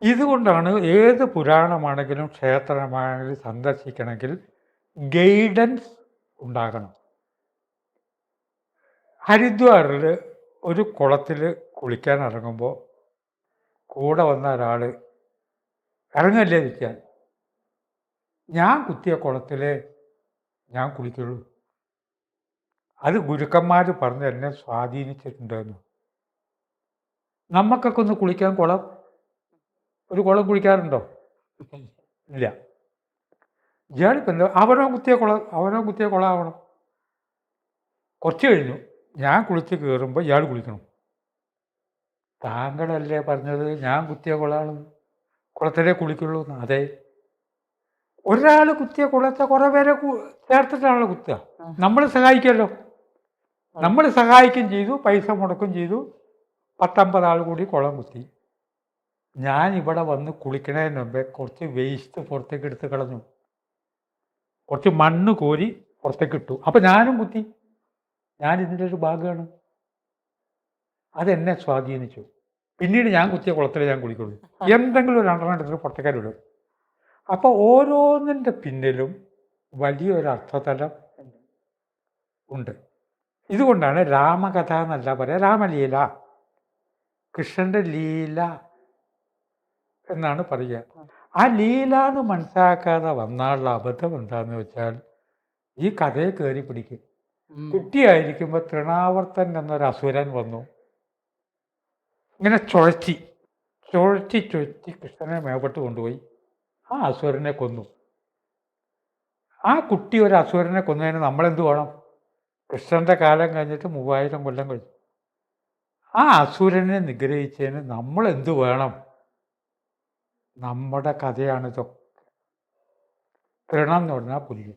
ഇതുകൊണ്ടാണ് ഏത് പുരാണമാണെങ്കിലും ക്ഷേത്രമാണെങ്കിലും സന്ദർശിക്കണമെങ്കിൽ ഗൈഡൻസ് ഉണ്ടാകണം. ഹരിദ്വാറിൽ ഒരു കുളത്തിൽ കുളിക്കാൻ ഇറങ്ങുമ്പോൾ കൂടെ വന്ന ഒരാൾ ഇറങ്ങല്ലേ നിൽക്കാൻ, ഞാൻ കുത്തിയ കുളത്തിൽ ഞാൻ കുളിക്കുള്ളൂ. അത് ഗുരുക്കന്മാർ പറഞ്ഞ് എന്നെ സ്വാധീനിച്ചിട്ടുണ്ടെന്ന്. നമുക്കൊക്കെ ഒന്ന് കുളിക്കാൻ ഒരു കുളം കുളിക്കാറുണ്ടോ? ഇല്ല. ഇയാളിപ്പോൾ എന്താ അവനോ കുത്തിയ കുളമാവണം. കുറച്ച് കഴിഞ്ഞു ഞാൻ കുളിച്ച് കയറുമ്പോൾ ഇയാൾ കുളിക്കണം. താങ്കളല്ലേ പറഞ്ഞത് ഞാൻ കുത്തിയ കുളത്തിലേ കുളിക്കുള്ളൂ എന്ന്? അതെ. ഒരാൾ കുത്തിയ കുളത്തെ കുറേ പേരെ ചേർത്തിട്ടാണല്ലോ കുത്തുക. നമ്മൾ സഹായിക്കുമല്ലോ. നമ്മൾ സഹായിക്കുകയും ചെയ്തു, പൈസ മുടക്കുകയും ചെയ്തു. 10-50 ആൾ കൂടി കുളം കുത്തി. ഞാൻ ഇവിടെ വന്ന് കുളിക്കണതിന് മുമ്പേ കുറച്ച് വേസ്റ്റ് പുറത്തേക്ക് എടുത്ത് കളഞ്ഞു, കുറച്ച് മണ്ണ് കോരി പുറത്തേക്ക് ഇട്ടു. അപ്പം ഞാനും കുത്തി. ഞാനിതിൻ്റെ ഒരു ഭാഗമാണ്. അതെന്നെ സ്വാധീനിച്ചു. പിന്നീട് ഞാൻ കുത്തിയ കുളത്തിൽ ഞാൻ കുളിക്കുള്ളൂ. എന്തെങ്കിലും ഒരു 2 എടുത്തിട്ട് പുറത്തേക്കാർ വിടും. അപ്പോൾ ഓരോന്നിൻ്റെ പിന്നിലും വലിയൊരു അർത്ഥതലം ഉണ്ട്. ഇതുകൊണ്ടാണ് രാമകഥ എന്നല്ല പറയുക, രാമലീല, കൃഷ്ണൻ്റെ ലീല എന്നാണ് പറയുക. ആ ലീല എന്ന് മനസ്സിലാക്കാതെ വന്നാലുള്ള അബദ്ധം എന്താണെന്ന് വെച്ചാൽ ഈ കഥയെ കയറി പിടിക്കും. കുട്ടിയായിരിക്കുമ്പോൾ തൃണാവർത്തൻ എന്നൊരു അസുരൻ വന്നു, ഇങ്ങനെ ചുഴറ്റി കൃഷ്ണനെ മേപ്പെട്ട് കൊണ്ടുപോയി ആ അസുരനെ കൊന്നു. ആ കുട്ടി ഒരു അസുരനെ കൊന്നതിന് നമ്മളെന്ത് വേണം? കൃഷ്ണൻ്റെ കാലം കഴിഞ്ഞിട്ട് 3000 കൊല്ലം കഴിഞ്ഞു. ആ അസുരനെ നിഗ്രഹിച്ചതിന് നമ്മളെന്ത് വേണം? നമ്മുടെ കഥയാണിതൊക്കെ. തൃണം എന്ന് പറഞ്ഞാൽ പുല്ല്.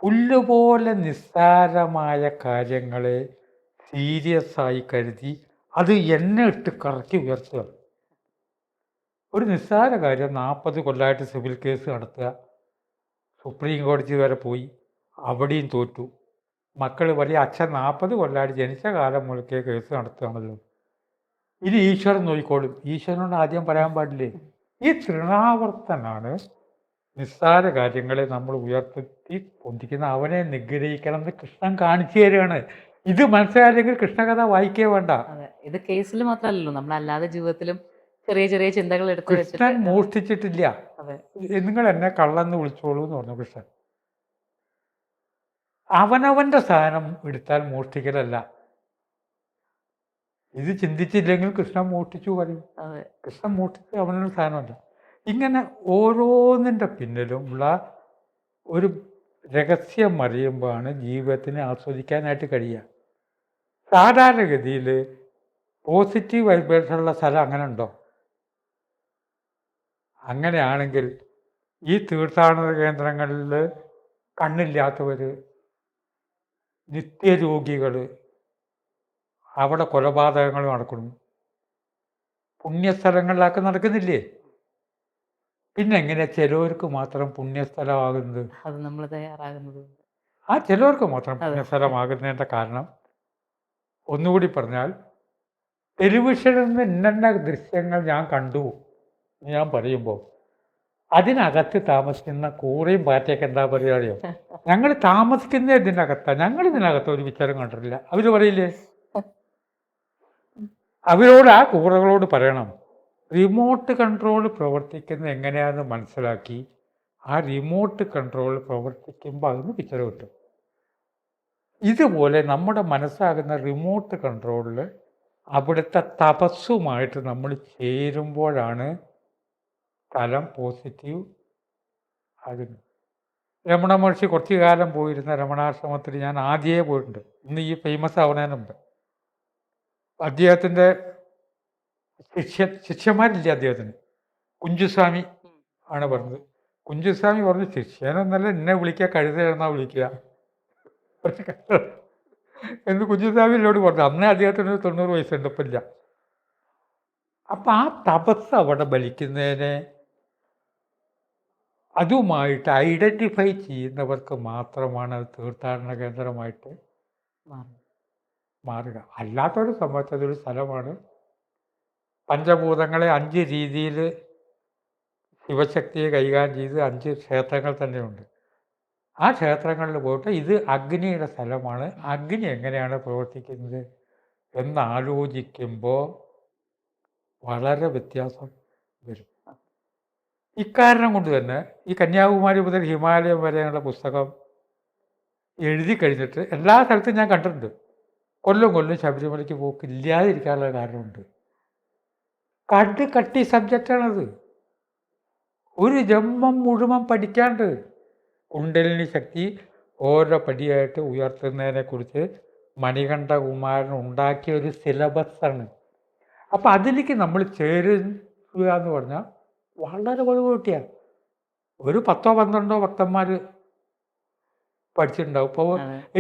പുല്ലുപോലെ നിസ്സാരമായ കാര്യങ്ങളെ സീരിയസ് ആയി കരുതി അത് എന്നെ ഇട്ട് കറക്കി ഉയർത്തുക. ഒരു നിസ്സാര കാര്യം 40 കൊല്ലമായിട്ട് സിവിൽ കേസ് നടത്തുക, സുപ്രീം കോടതി വരെ പോയി, അവിടെയും തോറ്റു. മക്കൾ വലിയ അച്ഛൻ 40 കൊല്ലമായിട്ട് ജനിച്ച കാലം മുതൽക്കേ കേസ് നടത്തുകയാണല്ലോ, ഇനി ഈശ്വരൻ നോക്കിക്കോളും. ഈശ്വരനോട് ആദ്യം പറയാൻ പാടില്ലേ? ഈ തൃണാവർത്തനാണ് നിസ്സാര കാര്യങ്ങളെ നമ്മൾ ഉയർത്തി പൊന്തിക്കുന്ന, അവനെ നിഗ്രഹിക്കണം എന്ന് കൃഷ്ണൻ കാണിച്ചു തരികയാണ്. ഇത് മനസ്സിലായില്ലെങ്കിൽ കൃഷ്ണകഥ വായിക്കേ വേണ്ട. ഇത് കേസിൽ മാത്രമല്ലല്ലോ, നമ്മളല്ലാതെ ജീവിതത്തിലും ചെറിയ ചെറിയ ചിന്തകൾ എടുത്ത് കൃഷ്ണൻ മോഷ്ടിച്ചിട്ടില്ല. നിങ്ങൾ എന്നെ കള്ളെന്ന് വിളിച്ചോളൂ എന്ന് പറഞ്ഞു കൃഷ്ണൻ. അവനവന്റെ സാധനം എടുത്താൽ മോഷ്ടിക്കലല്ല. ഇത് ചിന്തിച്ചില്ലെങ്കിൽ കൃഷ്ണൻ മോഷ്ടിച്ചു പറയും. കൃഷ്ണൻ മോഷ്ടിച്ച് അവനൊരു സാധനമല്ല. ഇങ്ങനെ ഓരോന്നിൻ്റെ പിന്നിലും ഉള്ള ഒരു രഹസ്യം അറിയുമ്പോഴാണ് ജീവിതത്തിനെ ആസ്വദിക്കാനായിട്ട് കഴിയുക. സാധാരണഗതിയിൽ പോസിറ്റീവ് വൈബ്രേഷനുള്ള സ്ഥലം അങ്ങനെ ഉണ്ടോ? അങ്ങനെയാണെങ്കിൽ ഈ തീർത്ഥാടന കേന്ദ്രങ്ങളിൽ കണ്ണില്ലാത്തവർ, നിത്യരോഗികൾ, അവിടെ കൊലപാതകങ്ങൾ നടക്കുന്നു, പുണ്യസ്ഥലങ്ങളിലൊക്കെ നടക്കുന്നില്ലേ? പിന്നെ എങ്ങനെ ചിലവർക്ക് മാത്രം പുണ്യസ്ഥലമാകുന്നത്? അത് നമ്മൾ തയ്യാറാകുന്നത്. ആ ചിലവർക്ക് മാത്രം പുണ്യസ്ഥലമാകുന്നതിൻ്റെ കാരണം ഒന്നുകൂടി പറഞ്ഞാൽ, ടെലിവിഷനിൽ നിന്ന് ഇന്ന ദൃശ്യങ്ങൾ ഞാൻ കണ്ടു എന്ന് ഞാൻ പറയുമ്പോൾ അതിനകത്ത് താമസിക്കുന്ന കൂറയും പാറ്റയൊക്കെ എന്താ പറയുക അറിയോ? ഞങ്ങൾ താമസിക്കുന്ന ഇതിനകത്താണ്, ഞങ്ങൾ ഇതിനകത്ത് ഒരു വിಚಾരം കണ്ടിട്ടില്ല. അവർ പറയില്ലേ? അവരോട്, ആ കൂറകളോട് പറയണം, റിമോട്ട് കൺട്രോൾ പ്രവർത്തിക്കുന്നത് എങ്ങനെയാണെന്ന് മനസ്സിലാക്കി ആ റിമോട്ട് കൺട്രോൾ പ്രവർത്തിക്കുമ്പോൾ അതിന് പിക്ചർ കിട്ടും. ഇതുപോലെ നമ്മുടെ മനസ്സാകുന്ന റിമോട്ട് കൺട്രോളിൽ അവിടുത്തെ തപസ്സുമായിട്ട് നമ്മൾ ചേരുമ്പോഴാണ് സ്ഥലം പോസിറ്റീവ് ആകുന്നത്. രമണ മഹർഷി കുറച്ചു കാലം പോയിരുന്ന രമണാശ്രമത്തിൽ ഞാൻ ആദ്യമേ പോയിട്ടുണ്ട്, ഇന്ന് ഈ ഫേമസ് ആവുന്നതിന് മുമ്പ്. അദ്ദേഹത്തിൻ്റെ ശിഷ്യന്മാരില്ല അദ്ദേഹത്തിന്. കുഞ്ചുസ്വാമി ആണ് പറഞ്ഞത്. കുഞ്ചുസ്വാമി പറഞ്ഞു, ശിഷ്യനെന്നല്ല, എന്നെ വിളിക്കുക കഴുതയെന്നാ വിളിക്കുക എന്ന് കുഞ്ചുസ്വാമി എന്നോട് പറഞ്ഞു. അന്നേ അദ്ദേഹത്തിന് 90 വയസ്സുണ്ട്, ഇപ്പം ഇല്ല. അപ്പം ആ തപസ് അവിടെ ബലിക്കുന്നതിനെ അതുമായിട്ട് ഐഡൻറ്റിഫൈ ചെയ്യുന്നവർക്ക് മാത്രമാണ് അത് തീർത്ഥാടന കേന്ദ്രമായിട്ട് മാറുക. അല്ലാത്തൊരു സംബന്ധിച്ച് അതൊരു സ്ഥലമാണ്. പഞ്ചഭൂതങ്ങളെ 5 രീതിയിൽ ശിവശക്തിയെ കൈകാര്യം ചെയ്ത് 5 ക്ഷേത്രങ്ങൾ തന്നെയുണ്ട്. ആ ക്ഷേത്രങ്ങളിൽ പോയിട്ട് ഇത് അഗ്നിയുടെ സ്ഥലമാണ്, അഗ്നി എങ്ങനെയാണ് പ്രവർത്തിക്കുന്നത് എന്നാലോചിക്കുമ്പോൾ വളരെ വ്യത്യാസം വരും. ഇക്കാരണം കൊണ്ട് തന്നെ ഈ കന്യാകുമാരി മുതൽ ഹിമാലയം വരെയുള്ള പുസ്തകം എഴുതി കഴിഞ്ഞിട്ട് എല്ലാ സ്ഥലത്തും ഞാൻ കണ്ടിട്ടുണ്ട്. കൊല്ലം ശബരിമലയ്ക്ക് പോക്ക് ഇല്ലാതിരിക്കാനുള്ള കാരണമുണ്ട്. കട്ടി സബ്ജക്റ്റാണത്. ഒരു ജന്മം മുഴുവൻ പഠിക്കാണ്ട് കുണ്ടലിനി ശക്തി ഓരോ പടിയായിട്ട് ഉയർത്തുന്നതിനെക്കുറിച്ച് മണികണ്ഠകുമാരൻ ഉണ്ടാക്കിയ ഒരു സിലബസാണ്. അപ്പം അതിലേക്ക് നമ്മൾ ചേരുക എന്ന് പറഞ്ഞാൽ വളരെ വഴികൂട്ടിയാണ്. ഒരു 10-12 ഭക്തന്മാർ പഠിച്ചിട്ടുണ്ടാവും. ഇപ്പോൾ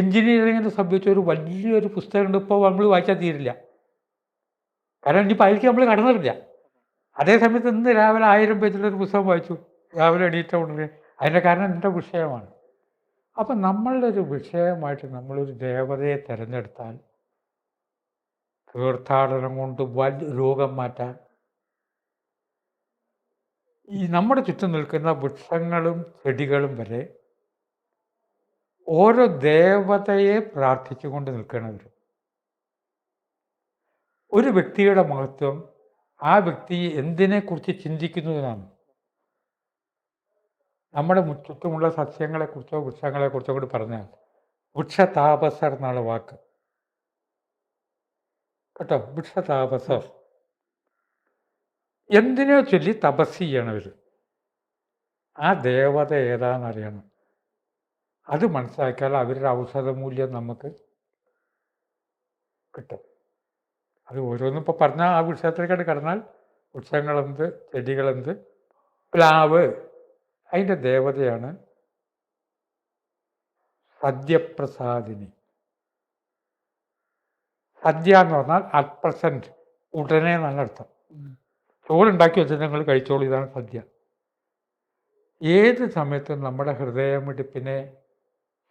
എൻജിനീയറിങ്ങിനെ സംബന്ധിച്ച ഒരു വലിയൊരു പുസ്തകമുണ്ട്, ഇപ്പോൾ നമ്മൾ വായിച്ചാൽ തീരില്ല. കാരണം ഇനിയിപ്പോൾ അതിലേക്ക് നമ്മൾ കടന്നിട്ടില്ല. അതേസമയത്ത് ഇന്ന് രാവിലെ 1000 പേജിലൊരു പുസ്തകം വായിച്ചു, രാവിലെ എണീറ്റ ഉടനെ. അതിൻ്റെ കാരണം എൻ്റെ വിഷയമാണ്. അപ്പം നമ്മളുടെ ഒരു വിഷയമായിട്ട് നമ്മളൊരു ദേവതയെ തിരഞ്ഞെടുത്താൽ തീർത്ഥാടനം കൊണ്ട് രോഗം മാറ്റാൻ, ഈ നമ്മുടെ ചുറ്റും നിൽക്കുന്ന വൃക്ഷങ്ങളും ചെടികളും വരെ ഓരോ ദേവതയെ പ്രാർത്ഥിച്ചുകൊണ്ട് നിൽക്കുന്നവർ. ഒരു വ്യക്തിയുടെ മഹത്വം ആ വ്യക്തി എന്തിനെക്കുറിച്ച് ചിന്തിക്കുന്നു എന്നാണ്. നമ്മുടെ ചുറ്റുമുള്ള സസ്യങ്ങളെക്കുറിച്ചോ വൃക്ഷങ്ങളെക്കുറിച്ചോ കൂടി പറഞ്ഞാൽ വൃക്ഷതാപസർ എന്നാണ് വാക്ക് കേട്ടോ. വൃക്ഷതാപസർ എന്തിനോ ചൊല്ലി തപസ് ചെയ്യണവർ. ആ ദേവത ഏതാണെന്നറിയണം. അത് മനസ്സിലാക്കിയാൽ അവരുടെ ഔഷധമൂല്യം നമുക്ക് കിട്ടും. അത് ഓരോന്നും ഇപ്പോൾ പറഞ്ഞാൽ ആ വൃക്ഷത്തിലേക്കായിട്ട് കടന്നാൽ വൃക്ഷങ്ങളെന്ത്, ചെടികളെന്ത്, പ്ലാവ് അതിൻ്റെ ദേവതയാണ് സദ്യപ്രസാദിനി. സദ്യ എന്ന് പറഞ്ഞാൽ അറ്റ് പ്രസൻറ്റ്, ഉടനെ നല്ല അർത്ഥം. ചോറുണ്ടാക്കി വെച്ചാൽ ഞങ്ങൾ കഴിച്ചോളൂ, ഇതാണ് സദ്യ. ഏത് സമയത്തും നമ്മുടെ ഹൃദയമിടിപ്പിനെ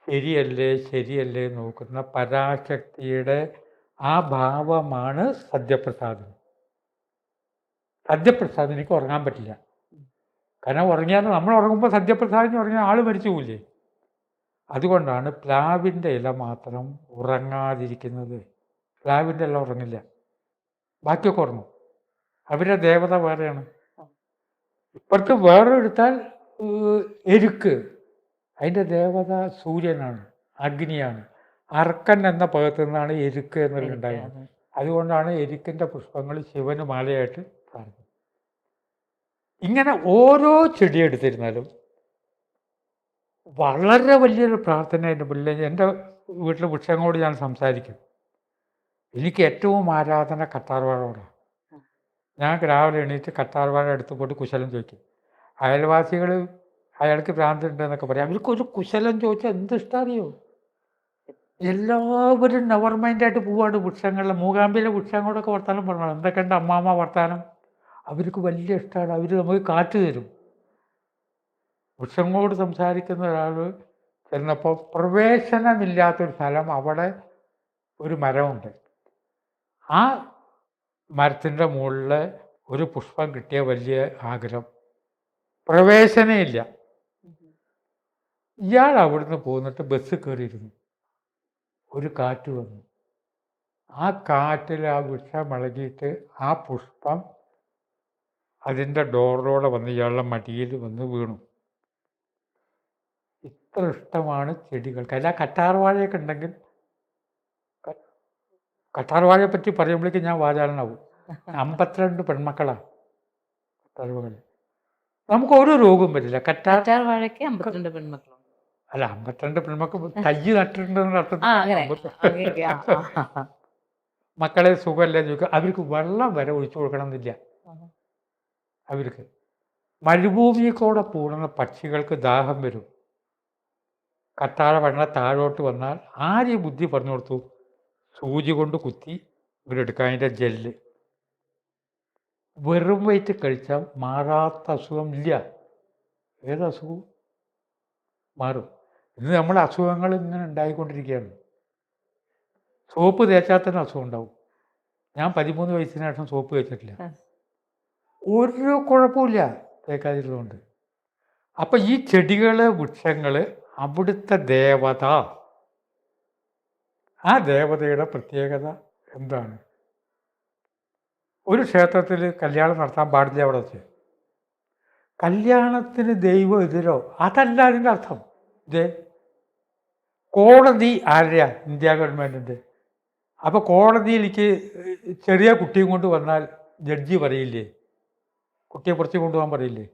ശരിയല്ലേ ശരിയല്ലേ നോക്കുന്ന പരാശക്തിയുടെ ആ ഭാവമാണ് സദ്യപ്രസാദിനി. സദ്യപ്രസാദിനിക്ക് ഉറങ്ങാൻ പറ്റില്ല. കാരണം ഉറങ്ങിയാൽ നമ്മൾ ഉറങ്ങുമ്പോൾ സദ്യപ്രസാദിനി ഉറങ്ങിയാൽ ആൾ മരിച്ചു പോവില്ലേ. അതുകൊണ്ടാണ് പ്ലാവിൻ്റെ ഇല മാത്രം ഉറങ്ങാതിരിക്കുന്നത്. പ്ലാവിൻ്റെ ഇല ഉറങ്ങില്ല, ബാക്കിയൊക്കെ ഉറങ്ങും. അവരുടെ ദേവത വേറെയാണ്. ഇപ്പുറത്ത് വേറെ എടുത്താൽ എരുക്ക്, അതിൻ്റെ ദേവത സൂര്യനാണ്, അഗ്നിയാണ്. അർക്കൻ എന്ന പദത്തിൽ നിന്നാണ് എരുക്ക് എന്നുണ്ടായത്. അതുകൊണ്ടാണ് എരുക്കിൻ്റെ പുഷ്പങ്ങൾ ശിവന് മാലയായിട്ട് കാണുന്നത്. ഇങ്ങനെ ഓരോ ചെടി എടുത്തിരുന്നാലും വളരെ വലിയൊരു പ്രാർത്ഥന എൻ്റെ പിള്ളേർ. എൻ്റെ വീട്ടിലെ വൃക്ഷങ്ങളോട് ഞാൻ സംസാരിക്കും. എനിക്ക് ഏറ്റവും ആരാധന കറ്റാർവാഴയോടാണ്. ഞാൻ രാവിലെ എണീറ്റ് കറ്റാർവാഴ എടുത്ത് പോയിട്ട് കുശലം ചോദിക്കും. അയൽവാസികൾ അയാൾക്ക് ഭ്രാന്തുണ്ട് എന്നൊക്കെ പറയും. അവർക്കൊരു കുശലം ചോദിച്ചാൽ എന്ത് ഇഷ്ടമറിയോ. എല്ലാവരും നെവർ മൈൻഡായിട്ട് പോവാണ്. വൃക്ഷങ്ങളിലെ മൂകാംബിയിലെ വൃക്ഷങ്ങളോടൊക്കെ വർത്താനം പറഞ്ഞാൽ എന്തൊക്കെയുണ്ട് അമ്മാമ്മ വർത്താനം. അവർക്ക് വലിയ ഇഷ്ടമാണ്. അവർ നമുക്ക് കാറ്റ് തരും. വൃക്ഷങ്ങളോട് സംസാരിക്കുന്ന ഒരാൾ ചെന്നപ്പോൾ പ്രവേശനമില്ലാത്തൊരു സ്ഥലം, അവിടെ ഒരു മരമുണ്ട്. ആ മരത്തിൻ്റെ മുകളിൽ ഒരു പുഷ്പം കിട്ടിയ വലിയ ആഗ്രഹം. പ്രവേശനമില്ല. ഇയാൾ അവിടുന്ന് പോന്നിട്ട് ബസ് കയറിയിരുന്നു. ഒരു കാറ്റ് വന്നു. ആ കാറ്റിൽ ആ വൃക്ഷം ഇളകിയിട്ട് ആ പുഷ്പം അതിൻ്റെ ഡോറിലൂടെ വന്ന് ഇയാളുടെ മടിയിൽ വന്ന് വീണു. ഇത്ര ഇഷ്ടമാണ് ചെടികൾക്ക്. അല്ല കറ്റാർവാഴയൊക്കെ ഉണ്ടെങ്കിൽ, കറ്റാർവാഴയെ പറ്റി പറയുമ്പോഴേക്കും ഞാൻ വാചാലനാവും. 52 പെൺമക്കളാണ് കറ്റാർവാഴ. നമുക്ക് ഓരോ രോഗവും വരില്ല. കറ്റാർവാഴയ്ക്ക് 52 പെൺമക്കളുണ്ട്. അല്ല 52 പെൺമക്കൾ തൈ നട്ടിട്ടുണ്ടെന്ന് അർത്ഥം. മക്കളെ സുഖമല്ലേ ചോദിക്കുക. അവർക്ക് വെള്ളം വരെ ഒഴിച്ചു കൊടുക്കണം എന്നില്ല. അവർക്ക് മരുഭൂമിയിൽ കൂടെ പോകുന്ന പക്ഷികൾക്ക് ദാഹം വരും. കറ്റാറ വെള്ളം താഴോട്ട് വന്നാൽ ആര് ബുദ്ധി പറഞ്ഞു കൊടുത്തു? സൂചി കൊണ്ട് കുത്തി ഇവരെടുക്കാൻ അതിൻ്റെ ജെല്ല്. വെറും വയറ്റ് കഴിച്ചാൽ മാറാത്ത അസുഖം ഇല്ല. ഏത് അസുഖവും മാറും. ഇന്ന് നമ്മുടെ അസുഖങ്ങൾ ഇങ്ങനെ ഉണ്ടായിക്കൊണ്ടിരിക്കുകയാണ്. സോപ്പ് തേച്ചാൽ തന്നെ അസുഖം ഉണ്ടാവും. ഞാൻ 13 വയസ്സിന് ശേഷം സോപ്പ് തേച്ചിട്ടില്ല. ഒരു കുഴപ്പമില്ല തേക്കാതിരുന്നുകൊണ്ട്. അപ്പം ഈ ചെടികൾ, വൃക്ഷങ്ങൾ അവിടുത്തെ ദേവത. ആ ദേവതയുടെ പ്രത്യേകത എന്താണ്? ഒരു ക്ഷേത്രത്തിൽ കല്യാണം നടത്താൻ പാടില്ല. അവിടെ വെച്ച് കല്യാണത്തിന് ദൈവം എതിരോ അതല്ല അതിൻ്റെ അർത്ഥം. കോടതി ആരുടെയാ? ഇന്ത്യ ഗവൺമെൻറ്റിൻ്റെ. അപ്പോൾ കോടതിയിലേക്ക് ചെറിയ കുട്ടിയും കൊണ്ട് വന്നാൽ ജഡ്ജി പറയില്ലേ? കുട്ടിയെ പുറത്ത് കൊണ്ടുപോകാൻ പറയില്ലേ?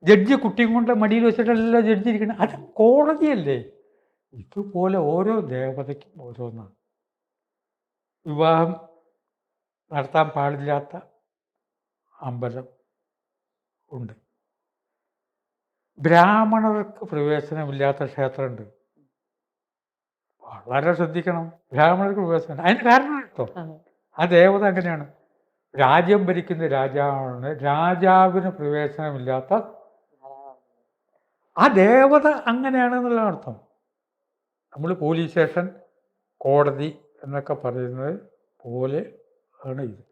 ജഡ്ജി കുട്ടിയും കൊണ്ട് മടിയിൽ വെച്ചിട്ടല്ല ജഡ്ജി ഇരിക്കണം. അത് കോടതിയല്ലേ? ഇതുപോലെ ഓരോ ദേവതയ്ക്കും ഓരോന്നാണ്. വിവാഹം നടത്താൻ പാടില്ലാത്ത അമ്പലം ഉണ്ട്. ബ്രാഹ്മണർക്ക് പ്രവേശനമില്ലാത്ത ക്ഷേത്രമുണ്ട്. വളരെ ശ്രദ്ധിക്കണം. ബ്രാഹ്മണർക്ക് പ്രവേശനം. അതിന് കാരണം കേട്ടോ, ആ ദേവത അങ്ങനെയാണ്. രാജ്യം ഭരിക്കുന്ന രാജാവാണ്. രാജാവിന് പ്രവേശനമില്ലാത്ത ആ ദേവത അങ്ങനെയാണെന്നുള്ള അർത്ഥം. നമ്മൾ പോലീസ് സ്റ്റേഷൻ, കോടതി എന്നൊക്കെ പറയുന്നത് പോലെ ആണ് ഇത്.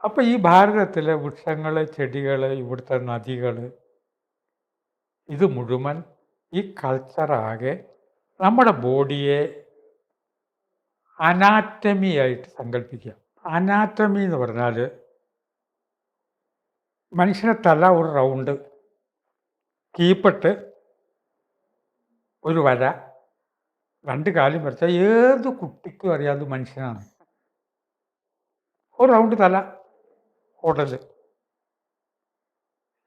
അപ്പം ഈ ഭാരതത്തിലെ വൃക്ഷങ്ങൾ, ചെടികൾ, ഇവിടുത്തെ നദികൾ, ഇത് മുഴുവൻ ഈ കൾച്ചറാകെ നമ്മുടെ ബോഡിയെ അനാറ്റമിയായിട്ട് സങ്കല്പിക്കുക. അനാറ്റമി എന്ന് പറഞ്ഞാൽ മനുഷ്യൻ്റെ തല ഒരു റൗണ്ട്, കീപ്പിട്ട് ഒരു വര, രണ്ട് കാലും വരച്ചാൽ ഏത് കുട്ടിക്കും അറിയാം അത് മനുഷ്യനാണ്. ഒരു റൗണ്ട് തല, ഉടൽ.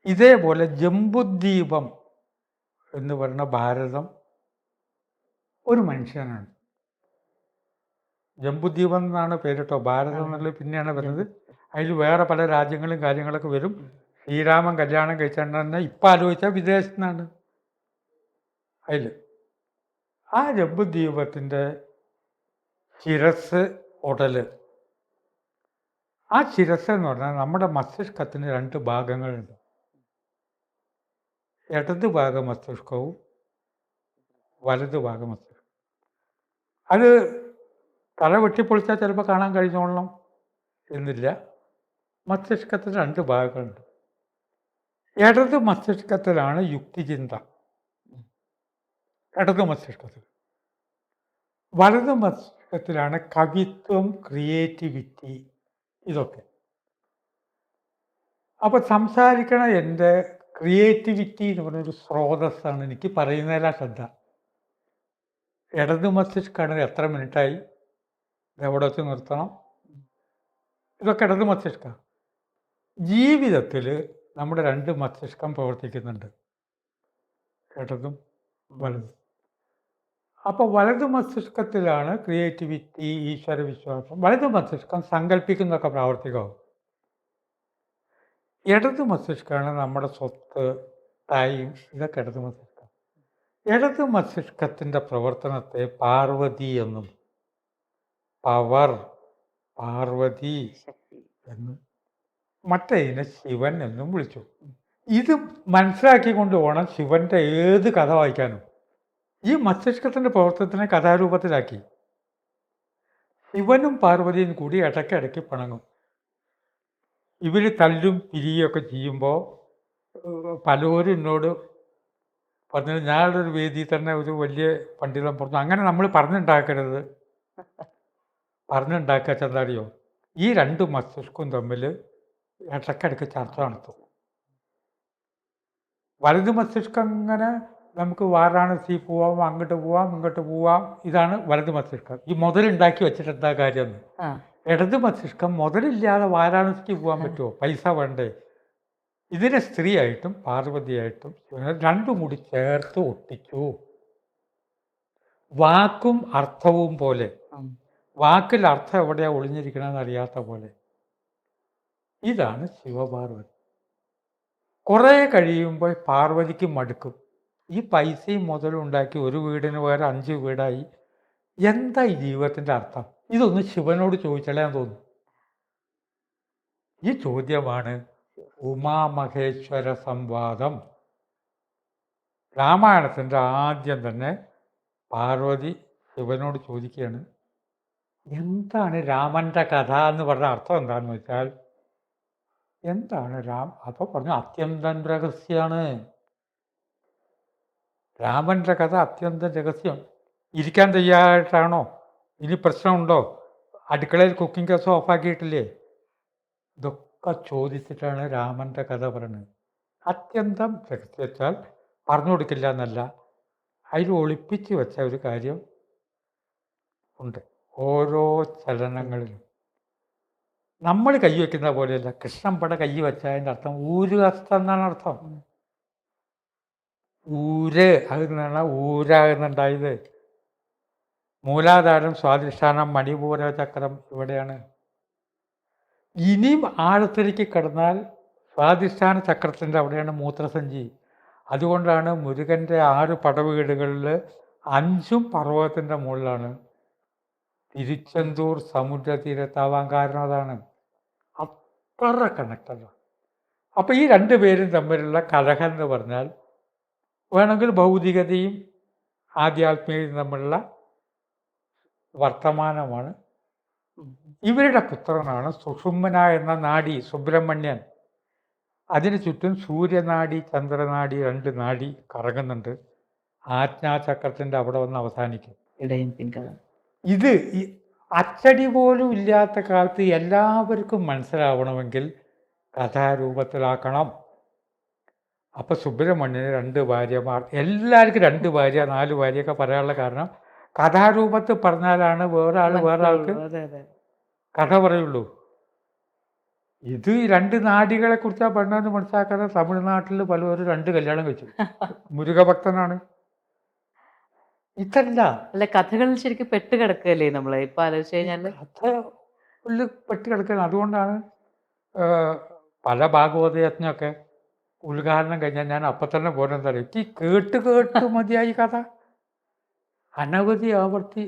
ഇതേപോലെ ജംബുദ്വീപം എന്ന് പറയുന്ന ഭാരതം ഒരു മനുഷ്യനാണ്. ജംബുദ്വീപം എന്നാണ് പേര് കേട്ടോ. ഭാരതം എന്നുള്ളത് പിന്നെയാണ് വരുന്നത്. അതിൽ വേറെ പല രാജ്യങ്ങളും കാര്യങ്ങളൊക്കെ വരും. ശ്രീരാമൻ കല്യാണം കഴിച്ചാൽ ഇപ്പം ആലോചിച്ചാൽ വിദേശത്തു നിന്നാണ്. അതിൽ ആ ജംബുദ്വീപത്തിൻ്റെ ശിരസ്, ഉടൽ. ആ ശിരസ് എന്ന് പറഞ്ഞാൽ നമ്മുടെ മസ്തിഷ്കത്തിന് രണ്ട് ഭാഗങ്ങളുണ്ട്. ഇടത് ഭാഗ മസ്തിഷ്കവും വലത് ഭാഗ മസ്തിഷ്കം. അത് തല വെട്ടിപ്പൊളിച്ചാൽ ചിലപ്പോൾ കാണാൻ കഴിഞ്ഞോളണം എന്നില്ല. മസ്തിഷ്കത്തിന് രണ്ട് ഭാഗങ്ങളുണ്ട്. ഇടത് മസ്തിഷ്കത്തിലാണ് യുക്തിചിന്ത, ഇടത് മസ്തിഷ്കത്തിൽ. വലത് മസ്തിഷ്കത്തിലാണ് കവിത്വം, ക്രിയേറ്റിവിറ്റി, ഇതൊക്കെ. അപ്പോൾ സംസാരിക്കണ എൻ്റെ ക്രിയേറ്റിവിറ്റി എന്ന് പറഞ്ഞൊരു സ്രോതസ്സാണ്. എനിക്ക് പറയുന്നതിലാ ശ്രദ്ധ. ഇടത് മസ്തിഷ്കമാണ് എത്ര മിനിറ്റായി, എവിടെ വെച്ച് നിർത്തണം, ഇതൊക്കെ ഇടത് മസ്തിഷ്കം. ജീവിതത്തിൽ നമ്മുടെ രണ്ട് മസ്തിഷ്കം പ്രവർത്തിക്കുന്നുണ്ട്, ഇടതും വലതും. അപ്പോൾ വലത് മസ്തിഷ്കത്തിലാണ് ക്രിയേറ്റിവിറ്റി, ഈശ്വരവിശ്വാസം. വലത് മസ്തിഷ്കം സങ്കല്പിക്കുന്നതൊക്കെ പ്രാവർത്തികമാവും. ഇടത് മസ്തിഷ്കമാണ് നമ്മുടെ സ്വത്ത്, ടൈം, ഇതൊക്കെ ഇടത് മസ്തിഷ്കം. ഇടത് മസ്തിഷ്കത്തിൻ്റെ പ്രവർത്തനത്തെ പാർവതി എന്നും, പവർ, പാർവതി എന്നും, മറ്റേതിനെ ശിവൻ എന്നും വിളിച്ചു. ഇത് മനസ്സിലാക്കിക്കൊണ്ട് വേണം ശിവൻ്റെ ഏത് കഥ വായിക്കാനും. ഈ മസ്തിഷ്കത്തിൻ്റെ പ്രവർത്തനത്തിനെ കഥാരൂപത്തിലാക്കി. ശിവനും പാർവതിയും കൂടി ഇടയ്ക്കിടയ്ക്ക് പിണങ്ങും. ഇവർ തല്ലും പിരിയൊക്കെ ചെയ്യുമ്പോൾ പലരും എന്നോട് പറഞ്ഞത്, ഞാനൊരു വേദിയിൽ തന്നെ ഒരു വലിയ പണ്ഡിതൻ പറഞ്ഞു, അങ്ങനെ നമ്മൾ പറഞ്ഞുണ്ടാക്കരുത്. പറഞ്ഞുണ്ടാക്കുക ചെന്നറിയോ, ഈ രണ്ട് മസ്തിഷ്കവും തമ്മിൽ ഇടയ്ക്കിടയ്ക്ക് ചർച്ച നടത്തും. വലത് മസ്തിഷ്കം ഇങ്ങനെ നമുക്ക് വാരാണസി പോവാം, അങ്ങോട്ട് പോവാം, ഇങ്ങോട്ട് പോവാം, ഇതാണ് വലത് മസ്തിഷ്കം. ഈ മുതലുണ്ടാക്കി വെച്ചിട്ട് എന്താ കാര്യം? ഇടത് മസ്തിഷ്കം മുതലില്ലാതെ വാരാണസിക്ക് പോകാൻ പറ്റുമോ? പൈസ വേണ്ടേ? ഇതിനെ സ്ത്രീയായിട്ടും പാർവതിയായിട്ടും രണ്ടും കൂടി ചേർത്ത് ഒട്ടിച്ചു. വാക്കും അർത്ഥവും പോലെ. വാക്കിൽ അർത്ഥം എവിടെയാ ഒളിഞ്ഞിരിക്കണമെന്ന് അറിയാത്ത പോലെ. ഇതാണ് ശിവപാർവതി. കുറേ കഴിയുമ്പോൾ പാർവതിക്ക് മടുക്കും. ഈ പൈസയും മുതലും ഉണ്ടാക്കി ഒരു വീടിന് വേറെ 5 വീടായി. എന്താ ഈ ജീവിതത്തിൻ്റെ അർത്ഥം? ഇതൊന്ന് ശിവനോട് ചോദിച്ചാലേ തോന്നും. ഈ ചോദ്യമാണ് ഉമാമഹേശ്വര സംവാദം. രാമായണത്തിൻ്റെ ആദ്യം തന്നെ പാർവതി ശിവനോട് ചോദിക്കുകയാണ്, എന്താണ് രാമൻ്റെ കഥ എന്ന് പറഞ്ഞ അർത്ഥം എന്താണെന്ന് വെച്ചാൽ എന്താണ് അപ്പോൾ പറഞ്ഞു, അത്യന്തം രഹസ്യമാണ്. രാമൻ്റെ കഥ അത്യന്തം രഹസ്യം. ഇരിക്കാൻ തയ്യാറായിട്ടാണോ? ഇനി പ്രശ്നമുണ്ടോ? അടുക്കളയിൽ കുക്കിംഗ് ഗ്യാസ് ഓഫാക്കിയിട്ടില്ലേ? ഇതൊക്കെ ചോദിച്ചിട്ടാണ് രാമൻ്റെ കഥ പറയുന്നത്. അത്യന്തം രഹസ്യം വെച്ചാൽ പറഞ്ഞു കൊടുക്കില്ല എന്നല്ല, അതിൽ ഒളിപ്പിച്ച് വെച്ച ഒരു കാര്യം ഉണ്ട്. ഓരോ ചലനങ്ങളിലും നമ്മൾ കൈ വയ്ക്കുന്ന പോലെയല്ല. കൃഷ്ണൻപട കൈ വെച്ചതിൻ്റെ അർത്ഥം ഊരുഹസ്തം എന്നാണ് അർത്ഥം. ഊര് അതെന്നാണ് ഊരാകുന്നുണ്ടായത്. മൂലാധാരം, സ്വാധിഷ്ഠാനം, മണിപൂര ചക്രം ഇവിടെയാണ്. ഇനിയും ആഴത്തിലേക്ക് കിടന്നാൽ സ്വാധിഷ്ഠാന ചക്രത്തിൻ്റെ അവിടെയാണ് മൂത്രസഞ്ചി. അതുകൊണ്ടാണ് മുരുകൻ്റെ 6 പടവീടുകളിൽ 5ഉം പർവ്വതത്തിൻ്റെ മുകളിലാണ്. തിരുച്ചെന്തൂർ സമുദ്രതീരത്താവാൻ കാരണം അതാണ്. അത്ര കണക്റ്റഡാണ്. അപ്പോൾ ഈ 2 പേരും തമ്മിലുള്ള കലഹം എന്ന് പറഞ്ഞാൽ വേണമെങ്കിൽ ഭൗതികതയും ആധ്യാത്മികതയും തമ്മിലുള്ള വർത്തമാനമാണ് ഉം. ഇവരുടെ പുത്രനാണ് സുഷുമ്ന എന്ന നാഡി, സുബ്രഹ്മണ്യൻ. അതിന് ചുറ്റും സൂര്യനാഡി, ചന്ദ്രനാഡി, 2 നാഡി കറങ്ങുന്നുണ്ട്. ആജ്ഞാചക്രത്തിൻ്റെ അവിടെ വന്ന് അവസാനിക്കും. ഇടയും പിൻകഥ. ഇത് ഈ അച്ചടി പോലും ഇല്ലാത്ത കാലത്ത് എല്ലാവർക്കും മനസ്സിലാവണമെങ്കിൽ കഥാരൂപത്തിലാക്കണം. അപ്പോൾ സുബ്രഹ്മണ്യന് 2 ഭാര്യമാർ, എല്ലാവർക്കും 2 ഭാര്യ 4 ഭാര്യയൊക്കെ പറയാനുള്ള കാരണം കഥാരൂപത്തിൽ പറഞ്ഞാലാണ് വേറെ ആൾക്ക് അതെ അതെ കഥ പറയുള്ളൂ. ഇത് 2 നാഡികളെ കുറിച്ചാണ് പറഞ്ഞതെന്ന് മനസ്സിലാക്കാതെ തമിഴ്നാട്ടിൽ പലവരും 2 കല്യാണം കഴിച്ചു. മുരുകഭക്തനാണ്. ഇതല്ല അല്ല, കഥകളിൽ ശരിക്കും പെട്ട് കിടക്കുകയല്ലേ നമ്മള് ഇപ്പൊ ആലോചിച്ച് കഴിഞ്ഞാല്. കഥ ഉള്ളിൽ പെട്ട് കിടക്കുകയാണ്. അതുകൊണ്ടാണ് പല ഭാഗവതയജ്ഞൊക്കെ ഉദ്ഘാടനം കഴിഞ്ഞാൽ ഞാൻ അപ്പം തന്നെ പോരെന്താ പറയുക, എനിക്ക് കേട്ട് കേട്ട് മതിയായി കഥ. അനവധി ആവർത്തി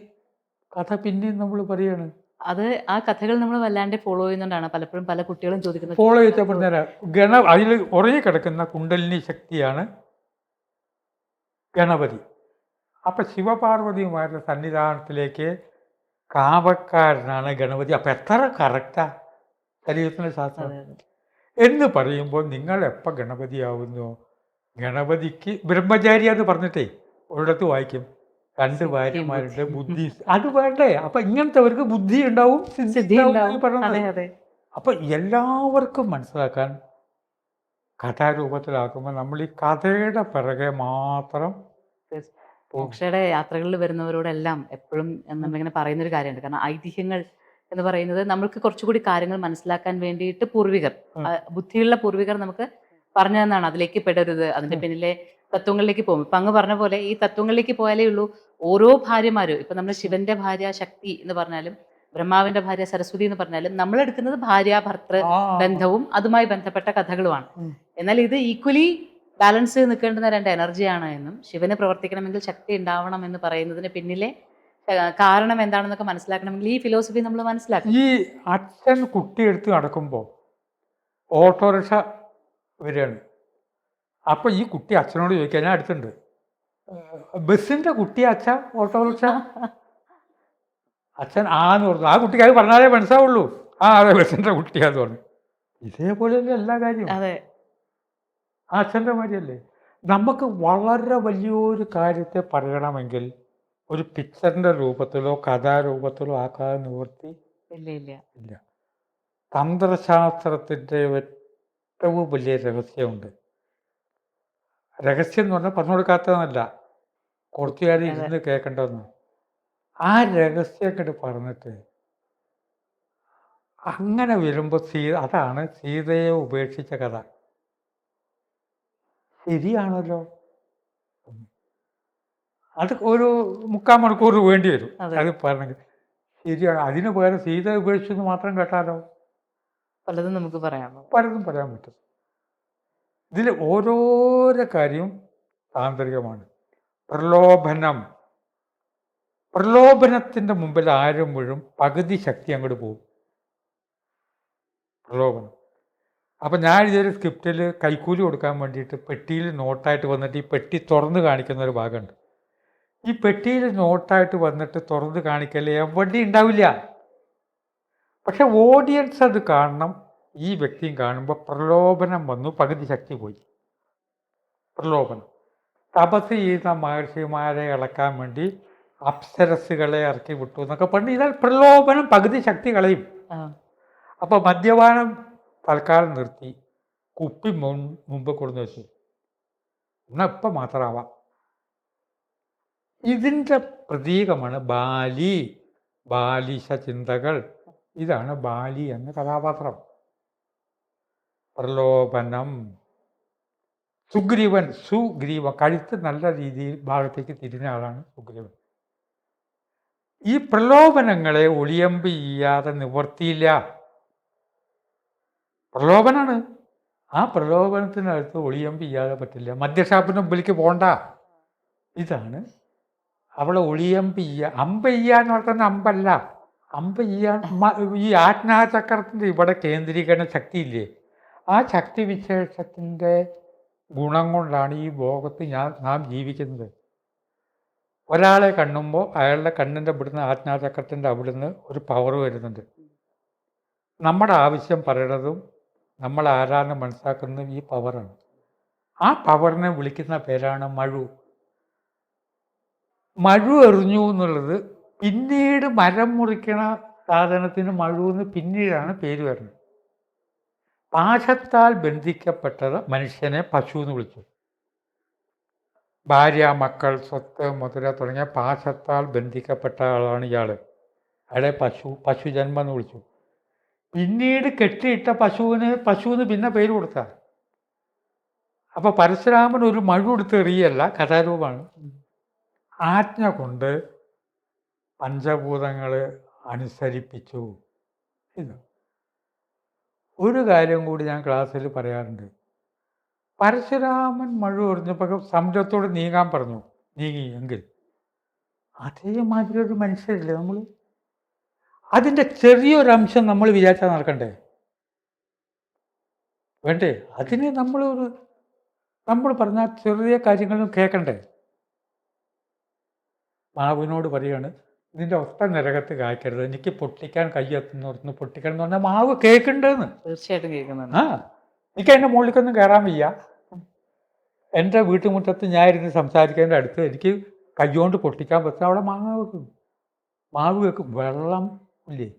കഥ പിന്നെയും നമ്മൾ പറയാണ്. അത് ആ കഥകൾ നമ്മൾ വല്ലാണ്ട് ഫോളോ ചെയ്യുന്നതുകൊണ്ടാണ് പലപ്പോഴും പല കുട്ടികളും ചോദിക്കുന്നത്. ഫോളോ ചെയ്യപ്പെടുന്ന അതിൽ ഉറങ്ങി കിടക്കുന്ന കുണ്ടലിനി ശക്തിയാണ് ഗണപതി. അപ്പം ശിവപാർവതിമാരുടെ സന്നിധാനത്തിലേക്ക് കാവക്കാരനാണ് ഗണപതി. അപ്പം എത്ര കറക്റ്റാ ശരീരത്തിൻ്റെ ശാസ്ത്രം അതെ, അതെ. എന്ന് പറയുമ്പോൾ നിങ്ങൾ എപ്പോൾ ഗണപതിയാവുന്നു, ഗണപതിക്ക് ബ്രഹ്മചാരിയാന്ന് പറഞ്ഞിട്ടേ ഒരിടത്ത് വായിക്കും 2 ഭാര്യമാരുടെ ബുദ്ധി. അത് വേണ്ടേ? അപ്പം ഇങ്ങനത്തെവർക്ക് ബുദ്ധി ഉണ്ടാവും, സിദ്ധി ഉണ്ടാവും പറഞ്ഞത്. അതെ അതെ അപ്പം എല്ലാവർക്കും മനസ്സിലാക്കാൻ കഥാരൂപത്തിലാക്കുമ്പോൾ നമ്മൾ ഈ കഥയുടെ പിറകെ മാത്രം മോക്ഷയുടെ യാത്രകളിൽ വരുന്നവരോടെല്ലാം എപ്പോഴും നമ്മളിങ്ങനെ പറയുന്നൊരു കാര്യമുണ്ട്. കാരണം ഐതിഹ്യങ്ങൾ എന്ന് പറയുന്നത് നമ്മൾക്ക് കുറച്ചുകൂടി കാര്യങ്ങൾ മനസ്സിലാക്കാൻ വേണ്ടിയിട്ട് പൂർവികർ, ബുദ്ധിയുള്ള പൂർവികർ നമുക്ക് പറഞ്ഞു തന്നാണ്. അതിലേക്ക് പെടരുത്, അതിന്റെ പിന്നിലെ തത്വങ്ങളിലേക്ക് പോകും. ഇപ്പൊ അങ്ങ് പറഞ്ഞ പോലെ ഈ തത്വങ്ങളിലേക്ക് പോയാലേ ഉള്ളൂ ഓരോ ഭാര്യമാരും. ഇപ്പൊ നമ്മൾ ശിവന്റെ ഭാര്യ ശക്തി എന്ന് പറഞ്ഞാലും ബ്രഹ്മാവിന്റെ ഭാര്യ സരസ്വതി എന്ന് പറഞ്ഞാലും നമ്മൾ എടുക്കുന്നത് ഭാര്യ ഭർത്തൃ ബന്ധവും അതുമായി ബന്ധപ്പെട്ട കഥകളുമാണ്. എന്നാൽ ഇത് ഈക്വലി ബാലൻസ് ചെയ്ത് നിൽക്കേണ്ടുന്ന 2 എനർജിയാണ് എന്നും ശിവന് പ്രവർത്തിക്കണമെങ്കിൽ ശക്തി ഉണ്ടാവണം എന്ന് പറയുന്നതിന് പിന്നിലെ കാരണം എന്താണെന്നൊക്കെ മനസ്സിലാക്കണമെങ്കിൽ ഈ ഫിലോസഫി നമ്മൾ മനസ്സിലാക്കണം. ഈ അച്ഛൻ കുട്ടിയെടുത്ത് നടക്കുമ്പോൾ ഓട്ടോറിക്ഷ വരികയാണ്. അപ്പോൾ ഈ കുട്ടി അച്ഛനോട് ചോദിക്കാൻ ഞാൻ അടുത്തുണ്ട്, ബസ്സിൻ്റെ കുട്ടി അച്ഛ ഓട്ടോറിക്ഷ? അച്ഛൻ ആന്ന് പറഞ്ഞു. ആ കുട്ടിക്ക് അത് പറഞ്ഞാലേ മനസ്സിലാവുള്ളൂ. അതെ ബസ്സിൻ്റെ കുട്ടിയാന്ന് പറഞ്ഞു. ഇതേപോലെയല്ലേ എല്ലാ കാര്യവും. അതെ, ആ അച്ഛൻ്റെ മാതിരിയല്ലേ. നമുക്ക് വളരെ വലിയൊരു കാര്യത്തെ പറയണമെങ്കിൽ ഒരു പിക്ചറിൻ്റെ രൂപത്തിലോ കഥാരൂപത്തിലോ ആക്കാതെ നിവർത്തി ഇല്ല ഇല്ല ഇല്ല. തന്ത്രശാസ്ത്രത്തിൻ്റെ ഏറ്റവും വലിയ രഹസ്യമുണ്ട്. രഹസ്യം എന്ന് പറഞ്ഞാൽ പറഞ്ഞു കൊടുക്കാത്തതെന്നല്ല, കുറച്ചുകാർ ഇരുന്ന് കേൾക്കേണ്ടതെന്ന്. ആ രഹസ്യം അങ്ങോട്ട് പറഞ്ഞിട്ട് അങ്ങനെ വരുമ്പോൾ അതാണ് സീതയെ ഉപേക്ഷിച്ച കഥ. ശരിയാണല്ലോ. അത് ഒരു 3/4 മണിക്കൂർ വേണ്ടി വരും അത് പറഞ്ഞെങ്കിൽ. ശരിയാണ്. അതിന് പകരം സീത ഉപേക്ഷിച്ചെന്ന് മാത്രം കേട്ടാലോ പലതും നമുക്ക് പറയാം. പലതും പറയാൻ പറ്റും. ഇതിൽ ഓരോരോ കാര്യവും താന്ത്രികമാണ്. പ്രലോഭനത്തിൻ്റെ മുമ്പിൽ ആരും വീഴും, പകുതി ശക്തി അങ്ങോട്ട് പോകും. പ്രലോഭനം. അപ്പം ഞാൻ ഇതൊരു സ്ക്രിപ്റ്റിൽ കൈക്കൂലി കൊടുക്കാൻ വേണ്ടിയിട്ട് പെട്ടിയിൽ നോട്ടായിട്ട് വന്നിട്ട് ഈ പെട്ടി തുറന്ന് കാണിക്കുന്ന ഒരു ഭാഗമുണ്ട്. ഈ പെട്ടിയിൽ നോട്ടായിട്ട് വന്നിട്ട് തുറന്ന് കാണിക്കൽ എവിടെ ഉണ്ടാവില്ല. പക്ഷെ ഓഡിയൻസ് അത് കാണണം. ഈ വ്യക്തിയും കാണുമ്പോൾ പ്രലോഭനം വന്നു, പകുതി ശക്തി പോയി. പ്രലോഭനം. തപസ് ചെയ്യുന്ന മഹർഷിമാരെ ഇളക്കാൻ വേണ്ടി അപ്സരസുകളെ ഇറക്കി വിട്ടു എന്നൊക്കെ പറഞ്ഞ് ഇതാൽ പ്രലോഭനം, പകുതി ശക്തി കളയും. അപ്പോൾ മദ്യപാനം തൽക്കാലം നിർത്തി, കുപ്പി മുമ്പ് കൊടുന്ന് വെച്ചു, എന്നാൽ ഇപ്പം മാത്രമാവാം. ഇതിൻ്റെ പ്രതീകമാണ് ബാലിശ ചിന്തകൾ. ഇതാണ് ബാലി എന്ന കഥാപാത്രം. പ്രലോഭനം. സുഗ്രീവൻ കഴുത്ത് നല്ല രീതിയിൽ ഭാഗത്തേക്ക് തിരിഞ്ഞ ആളാണ് സുഗ്രീവൻ. ഈ പ്രലോഭനങ്ങളെ ഒളിയമ്പ് ചെയ്യാതെ നിവർത്തിയില്ല. പ്രലോഭനാണ്. ആ പ്രലോഭനത്തിനടുത്ത് ഒളിയമ്പ് ചെയ്യാതെ പറ്റില്ല. മദ്യഷാപ്പിന് മുമ്പിലേക്ക് പോകണ്ട. ഇതാണ് അവളെ ഒളിയമ്പ് ചെയ്യുക. അമ്പ് ചെയ്യാന്ന് പറഞ്ഞാൽ അമ്പല്ല. അമ്പ് ചെയ്യാൻ ഈ ആജ്ഞാചക്രത്തിൻ്റെ ഇവിടെ കേന്ദ്രീകരണ ശക്തിയില്ലേ, ആ ശക്തി വിശേഷത്തിൻ്റെ ഗുണം കൊണ്ടാണ് ഈ ലോകത്ത് നാം ജീവിക്കുന്നത്. ഒരാളെ കണ്ണുമ്പോൾ അയാളുടെ കണ്ണിൻ്റെ ഇവിടുന്ന് ആജ്ഞാചക്രത്തിൻ്റെ അവിടുന്ന് ഒരു പവർ വരുന്നുണ്ട്. നമ്മുടെ ആവശ്യം പറയണതും നമ്മൾ ആരാന്ന് മനസ്സിലാക്കുന്നതും ഈ പവറാണ്. ആ പവറിനെ വിളിക്കുന്ന പേരാണ് മഴു. മഴു എറിഞ്ഞു എന്നുള്ളത് പിന്നീട് മരം മുറിക്കണ സാധനത്തിന് മഴു എന്ന് പിന്നീടാണ് പേര് വരുന്നത്. പാശത്താൽ ബന്ധിക്കപ്പെട്ടത് മനുഷ്യനെ പശു എന്ന് വിളിച്ചു. ഭാര്യ, മക്കൾ, സ്വത്ത്, മുതല തുടങ്ങിയ പാശത്താൽ ബന്ധിക്കപ്പെട്ട ആളാണ് ഇയാൾ. അയാളെ പശുജന്മം എന്ന് വിളിച്ചു. പിന്നീട് കെട്ടിയിട്ട പശുവിന് പിന്നെ പേര് കൊടുത്ത. അപ്പോൾ പരശുരാമൻ ഒരു മഴു എടുത്ത് എറിയല്ല, കഥാരൂപമാണ്. ആജ്ഞ കൊണ്ട് പഞ്ചഭൂതങ്ങൾ അനുസരിപ്പിച്ചു. ഇത് ഒരു കാര്യം കൂടി ഞാൻ ക്ലാസ്സിൽ പറയാറുണ്ട്. പരശുരാമൻ മഴു എറിഞ്ഞപ്പോൾ സമുദ്രത്തോട് നീങ്ങാൻ പറഞ്ഞു. നീങ്ങി എങ്കിൽ അതേമാതിരി ഒരു മനുഷ്യരില്ലേ നമ്മൾ? അതിൻ്റെ ചെറിയൊരംശം നമ്മൾ വിചാരിച്ചാൽ നടക്കണ്ടേ? വേണ്ടേ? അതിന് നമ്മൾ പറഞ്ഞാൽ ചെറിയ കാര്യങ്ങളും കേൾക്കണ്ടേ? മാവിനോട് പറയാണ്, ഇതിൻ്റെ ഒത്ത നരകത്ത് കായ്ക്കരുത്, എനിക്ക് പൊട്ടിക്കാൻ കയ്യെത്തുന്നോർന്ന് പൊട്ടിക്കണം എന്ന് പറഞ്ഞാൽ മാവ് കേൾക്കണ്ടെന്ന്. തീർച്ചയായിട്ടും കേൾക്കുന്നുണ്ട്. എനിക്ക് അതിൻ്റെ മുകളിലേക്കൊന്നും കയറാൻ വയ്യ. എൻ്റെ വീട്ടുമുറ്റത്ത് ഞാൻ ഇരുന്ന് സംസാരിക്കേണ്ട അടുത്ത് എനിക്ക് കയ്യോണ്ട് പൊട്ടിക്കാൻ പറ്റും. അവിടെ മാവ് വെക്കും. വെള്ളം ഇല്ലേ,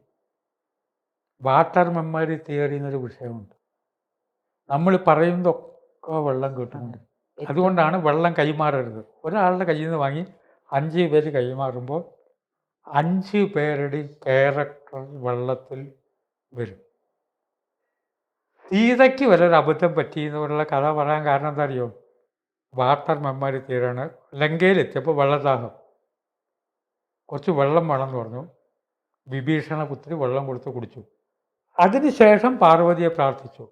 വാട്ടർ മെമ്മറി തിയറി എന്നൊരു വിഷയമുണ്ട്. നമ്മൾ പറയുന്നതൊക്കെ വെള്ളം കിട്ടുന്നുണ്ട്. അതുകൊണ്ടാണ് വെള്ളം കൈമാറരുത്. ഒരാളുടെ കയ്യിൽ നിന്ന് വാങ്ങി 5 പേര് കൈമാറുമ്പോൾ 5 പേരുടെ ക്യാരക്ടർ വെള്ളത്തിൽ വരും. സീതയ്ക്ക് വരെ ഒരു അബദ്ധം പറ്റി എന്നുള്ള കഥ പറയാൻ കാരണം എന്താ അറിയോ? Water memory തീരാണ്. ലങ്കയിലെത്തിയപ്പോൾ വെള്ളദാഹം, കുറച്ച് വെള്ളം വേണമെന്ന് പറഞ്ഞു. വിഭീഷണ പുത്രി വെള്ളം കൊടുത്ത് കുടിച്ചു. അതിനുശേഷം പാർവതിയെ പ്രാർത്ഥിച്ചു,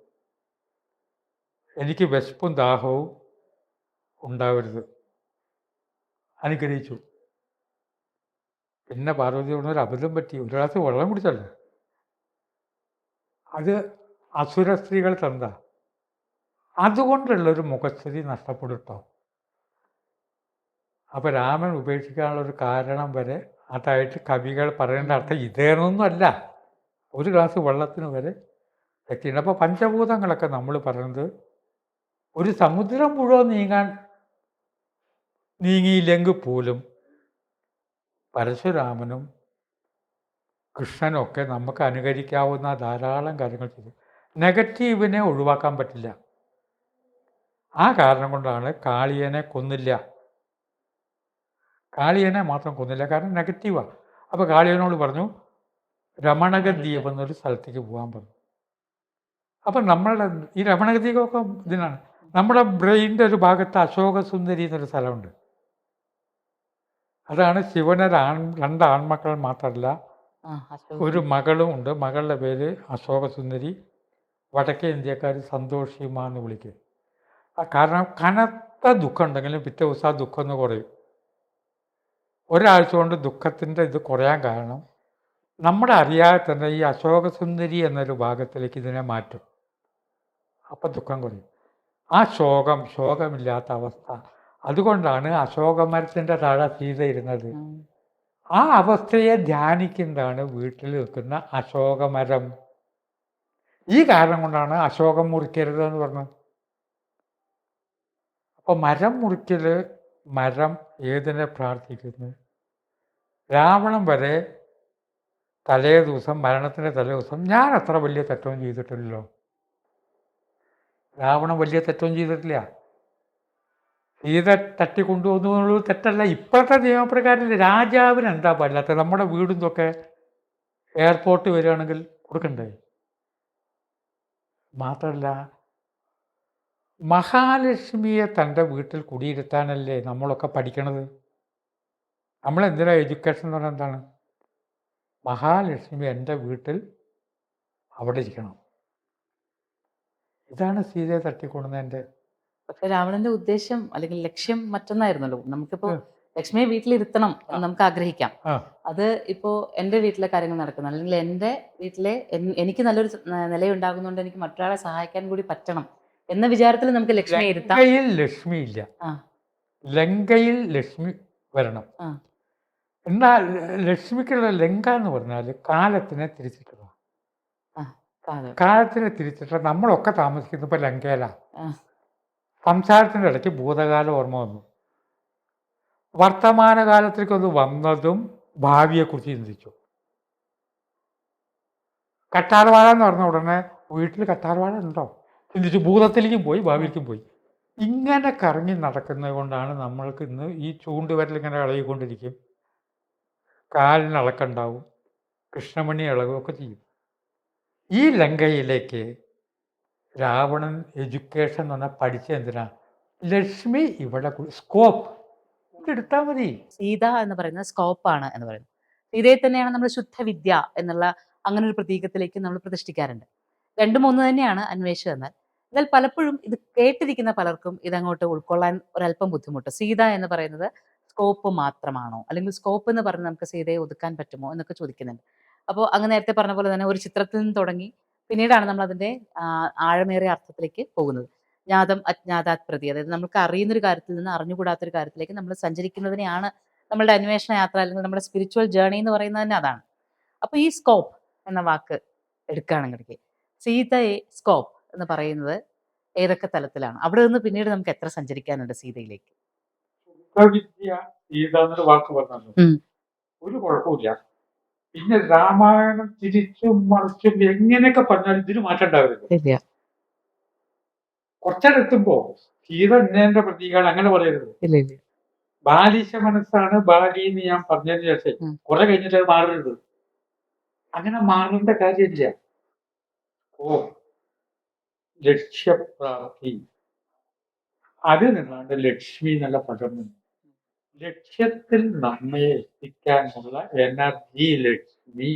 എനിക്ക് വിശപ്പും ദാഹവും ഉണ്ടാവരുത്, അനുഗ്രഹിച്ചു. പിന്നെ പാർവതി ഒരു അബദ്ധം പറ്റി, ഒരു ഗ്ലാസ് വെള്ളം കുടിച്ചല്ലേ. അത് അസുര സ്ത്രീകൾ തന്ന, അതുകൊണ്ടുള്ളൊരു മുഖസ്ഥിതി നഷ്ടപ്പെടുട്ടോ. അപ്പോൾ രാമൻ ഉപേക്ഷിക്കാനുള്ളൊരു കാരണം വരെ അതായിട്ട് കവികൾ പറയേണ്ട അർത്ഥം ഇതേന്നൊന്നുമല്ല. ഒരു ഗ്ലാസ് വെള്ളത്തിന് വരെ എത്തിയിട്ടുണ്ട്. അപ്പോൾ പഞ്ചഭൂതങ്ങളൊക്കെ നമ്മൾ പറയുന്നത് ഒരു സമുദ്രം മുഴുവൻ നീങ്ങിയില്ലെങ്കിൽ പോലും പരശുരാമനും കൃഷ്ണനും ഒക്കെ നമുക്ക് അനുകരിക്കാവുന്ന ധാരാളം കാര്യങ്ങൾ ചെയ്തു. നെഗറ്റീവിനെ ഒഴിവാക്കാൻ പറ്റില്ല. ആ കാരണം കൊണ്ടാണ് കാളിയനെ കൊന്നില്ല. കാളിയനെ മാത്രം കൊന്നില്ല, കാരണം നെഗറ്റീവാണ്. അപ്പോൾ കാളിയനോട് പറഞ്ഞു രമണഗദ്വീപ് എന്നൊരു സ്ഥലത്തേക്ക് പോകാൻ പറഞ്ഞു. അപ്പം നമ്മളുടെ ഈ രമണഗദ്വീപൊക്കെ ഇതിനാണ്. നമ്മുടെ ബ്രെയിൻ്റെ ഒരു ഭാഗത്ത് അശോകസുന്ദരി എന്നൊരു സ്ഥലമുണ്ട്. അതാണ് ശിവന് 2 ആൺമക്കൾ മാത്രമല്ല ഒരു മകളും ഉണ്ട്. മകളുടെ പേര് അശോകസുന്ദരി. വടക്കേ ഇന്ത്യക്കാർ സന്തോഷിമ എന്ന് വിളിക്കും. കാരണം കനത്ത ദുഃഖം ഉണ്ടെങ്കിലും പിറ്റേ ദിവസം ആ ദുഃഖം ഒന്ന് കുറയും. ഒരാഴ്ച കൊണ്ട് ദുഃഖത്തിൻ്റെ ഇത് കുറയാൻ കാരണം നമ്മുടെ അറിയാതെ തന്നെ ഈ അശോകസുന്ദരി എന്നൊരു ഭാഗത്തിലേക്ക് ഇതിനെ മാറ്റും. അപ്പം ദുഃഖം കുറയും. ആ ശോകമില്ലാത്ത അവസ്ഥ. അതുകൊണ്ടാണ് അശോകമരത്തിൻ്റെ താഴെ സീത ഇരുന്നത്. ആ അവസ്ഥയെ ധ്യാനിക്കുന്നതാണ് വീട്ടിൽ നിൽക്കുന്ന അശോകമരം. ഈ കാരണം കൊണ്ടാണ് അശോകം മുറിക്കരുത് എന്ന് പറഞ്ഞത്. അപ്പോൾ മരം മുറിക്കൽ, മരം ഏതിനെ പ്രാർത്ഥിക്കുന്നു? രാവണൻ വരെ മരണത്തിൻ്റെ തലേ ദിവസം ഞാൻ അത്ര വലിയ തെറ്റവും ചെയ്തിട്ടില്ലല്ലോ. രാവണൻ വലിയ തെറ്റവും ചെയ്തിട്ടില്ല. സീത തട്ടിക്കൊണ്ടുവന്നു എന്നുള്ളത് തെറ്റല്ല. ഇപ്പോഴത്തെ നിയമപ്രകാരം രാജാവിന് എന്താ പാടില്ലാത്ത? നമ്മുടെ വീടും ഇതൊക്കെ എയർപോർട്ട് വരികയാണെങ്കിൽ കൊടുക്കണ്ടേ? മാത്രമല്ല, മഹാലക്ഷ്മിയെ തൻ്റെ വീട്ടിൽ കുടിയിരുത്താനല്ലേ നമ്മളൊക്കെ പഠിക്കണത്. നമ്മളെന്തിനാ എഡ്യൂക്കേഷൻ എന്ന് പറഞ്ഞാൽ എന്താണ്? മഹാലക്ഷ്മി എൻ്റെ വീട്ടിൽ അവിടെ ഇരിക്കണം. ഇതാണ് സീതയെ തട്ടിക്കൊണ്ടുവന്നതിൻ്റെ. പക്ഷെ രാവണന്റെ ഉദ്ദേശം അല്ലെങ്കിൽ ലക്ഷ്യം മറ്റൊന്നായിരുന്നല്ലോ. നമുക്കിപ്പോ ലക്ഷ്മിയെ വീട്ടിലിരുത്തണം എന്ന് നമുക്ക് ആഗ്രഹിക്കാം. അത് ഇപ്പോ എൻ്റെ വീട്ടിലെ കാര്യങ്ങൾ നടക്കുന്നു, അല്ലെങ്കിൽ എൻ്റെ വീട്ടിലെ എനിക്ക് നല്ലൊരു നിലയുണ്ടാകുന്നതുകൊണ്ട് എനിക്ക് മറ്റൊരാളെ സഹായിക്കാൻ കൂടി പറ്റണം എന്ന വിചാരത്തിൽ നമുക്ക് ലക്ഷ്മിയെ ഇരുത്താം. ലങ്കയിൽ ലക്ഷ്മി ഇല്ല. ലങ്കയിൽ ലക്ഷ്മി വരണം. ആ. എന്നാൽ ലക്ഷ്മിക്കുള്ള ലങ്ക എന്ന് പറഞ്ഞാൽ കാലത്തിനെ തിരിച്ചിട്ടുള്ള ആ. കാലം. കാലത്തിനെ തിരിച്ചിട്ട് നമ്മളൊക്കെ താമസിക്കുന്നത് ഇപ്പോൾ ലങ്കയിലാണ്. ആ. സംസാരത്തിൻ്റെ ഇടയ്ക്ക് ഭൂതകാല ഓർമ്മ വന്നു. വർത്തമാനകാലത്തേക്കൊന്ന് വന്നതും ഭാവിയെക്കുറിച്ച് ചിന്തിച്ചു. കറ്റാർവാഴ എന്ന് പറഞ്ഞ ഉടനെ വീട്ടിൽ കറ്റാർവാഴ ഉണ്ടോ ചിന്തിച്ചു. ഭൂതത്തിലേക്കും പോയി ഭാവിയിലേക്കും പോയി. ഇങ്ങനെ കറങ്ങി നടക്കുന്നത് കൊണ്ടാണ് നമ്മൾക്ക് ഇന്ന് ഈ ചൂണ്ടുവരൽ ഇങ്ങനെ ഇളകിക്കൊണ്ടിരിക്കും, കാലിന് ഇളക്കുണ്ടാവും, കൃഷ്ണമണി ഇളകുകയൊക്കെ ചെയ്യും. ഈ ലങ്കയിലേക്ക് രാവണൻ എഡ്യൂക്കേഷൻ എന്ന് പറഞ്ഞാൽ പഠിച്ചത് എന്തിനാ? ലക്ഷ്മി ഇവിടെ സ്കോപ്പ് എടുത്താൽ മതി. സീത എന്ന് പറയുന്നത് സ്കോപ്പാണ് എന്ന് പറയുന്നത്. സീതയെ തന്നെയാണ് നമ്മൾ ശുദ്ധവിദ്യ എന്നുള്ള അങ്ങനെ ഒരു പ്രതീകത്തിലേക്ക് നമ്മൾ പ്രതിഷ്ഠിക്കാറുണ്ട്. രണ്ടും ഒന്ന് തന്നെയാണ് അന്വേഷിച്ചത്. എന്നാൽ പലപ്പോഴും ഇത് കേട്ടിരിക്കുന്ന പലർക്കും ഇതങ്ങോട്ട് ഉൾക്കൊള്ളാൻ ഒരല്പം ബുദ്ധിമുട്ട്. സീത എന്ന് പറയുന്നത് സ്കോപ്പ് മാത്രമാണോ, അല്ലെങ്കിൽ സ്കോപ്പ് എന്ന് പറഞ്ഞ് നമുക്ക് സീതയെ ഒതുക്കാൻ പറ്റുമോ എന്നൊക്കെ ചോദിക്കുന്നുണ്ട്. അപ്പോൾ അങ്ങ് നേരത്തെ പറഞ്ഞ പോലെ തന്നെ ഒരു ചിത്രത്തിൽ നിന്ന് തുടങ്ങി പിന്നീടാണ് നമ്മൾ അതിന്റെ ആഴമേറിയ അർത്ഥത്തിലേക്ക് പോകുന്നത്. ജ്ഞാതം അജ്ഞാതാത് പ്രതി, അതായത് നമുക്ക് അറിയുന്നൊരു കാര്യത്തിൽ നിന്ന് അറിഞ്ഞുകൂടാത്തൊരു കാര്യത്തിലേക്ക് നമ്മൾ സഞ്ചരിക്കുന്നതിനെയാണ് നമ്മളുടെ അന്വേഷണ യാത്ര അല്ലെങ്കിൽ നമ്മുടെ സ്പിരിച്വൽ ജേർണി എന്ന് പറയുന്നത് തന്നെ അതാണ്. അപ്പൊ ഈ സ്കോപ്പ് എന്ന വാക്ക് എടുക്കുകയാണെങ്കിൽ സീതയെ സ്കോപ്പ് എന്ന് പറയുന്നത് ഏതൊക്കെ തലത്തിലാണ്? അവിടെ നിന്ന് പിന്നീട് നമുക്ക് എത്ര സഞ്ചരിക്കാനുണ്ട് സീതയിലേക്ക്? വിദ്യ സീത എന്നൊരു വാക്ക് പറഞ്ഞു, ഒരു കുഴപ്പമില്ല. പിന്നെ രാമായണം തിരിച്ചും മറിച്ചും എങ്ങനെയൊക്കെ പറഞ്ഞാലും ഇതിന് മാറ്റം ഉണ്ടാവരുത്. കുറച്ചെടുത്തുമ്പോ സീത ഇന്നേന്റെ പ്രതീകമാണ് അങ്ങനെ പറയരുത്. ബാലിശ മനസ്സാണ് ബാലി എന്ന് ഞാൻ പറഞ്ഞതിന് ശേഷം കുറെ കഴിഞ്ഞിട്ട് അത് മാറരുത്. അങ്ങനെ മാറേണ്ട കാര്യമില്ല. ഓ, ലക്ഷ്യപ്രാപ്തി, അത് നിന്നാണ്ട് ലക്ഷ്മി എന്നുള്ള പദം നിന്ന് ലക്ഷ്യത്തിൽ നമ്മെ എത്തിക്കാനുള്ള എനർജി ലക്ഷ്മി,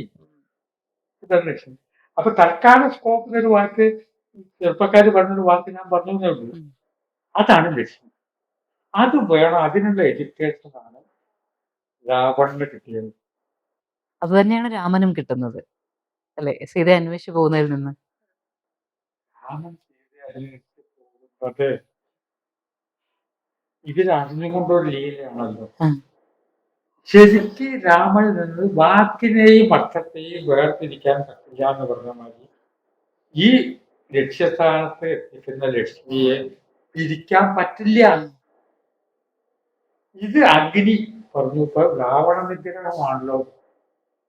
ഇതാണ് ലക്ഷ്മി. അപ്പൊ തൽക്കാല സ്കോപ്പിനൊരു വാക്ക് ചെറുപ്പക്കാർ പറഞ്ഞൊരു വാക്ക് ഞാൻ പറഞ്ഞേ ഉള്ളൂ. അതാണ് ലക്ഷ്മി. അത് വേണം. അതിനുള്ള എഡ്യൂക്കേഷനാണ് രാവണന് കിട്ടിയത്. അത് തന്നെയാണ് രാമനും കിട്ടുന്നത് അല്ലെ, സീതയെ അന്വേഷിച്ചു പോകുന്നതിൽ നിന്ന്. രാമൻ സീതയെ അന്വേഷിച്ച് പോകുന്നത് ഇതിലറിഞ്ഞുകൊണ്ടൊരു ലീലയാണല്ലോ. ശരിക്ക് രാമനിൽ നിന്ന് വാക്കിനെയും അർത്ഥത്തെയും വേർതിരിക്കാൻ പറ്റില്ല എന്ന് പറഞ്ഞ മാതിരി ഈ ലക്ഷ്യസ്ഥാനത്ത് എത്തിക്കുന്ന ലക്ഷ്മിയെ പിരിക്കാൻ പറ്റില്ല. ഇത് അഗ്നി പറഞ്ഞു. ഇപ്പൊ രാവണ നിഗ്രഹമാണല്ലോ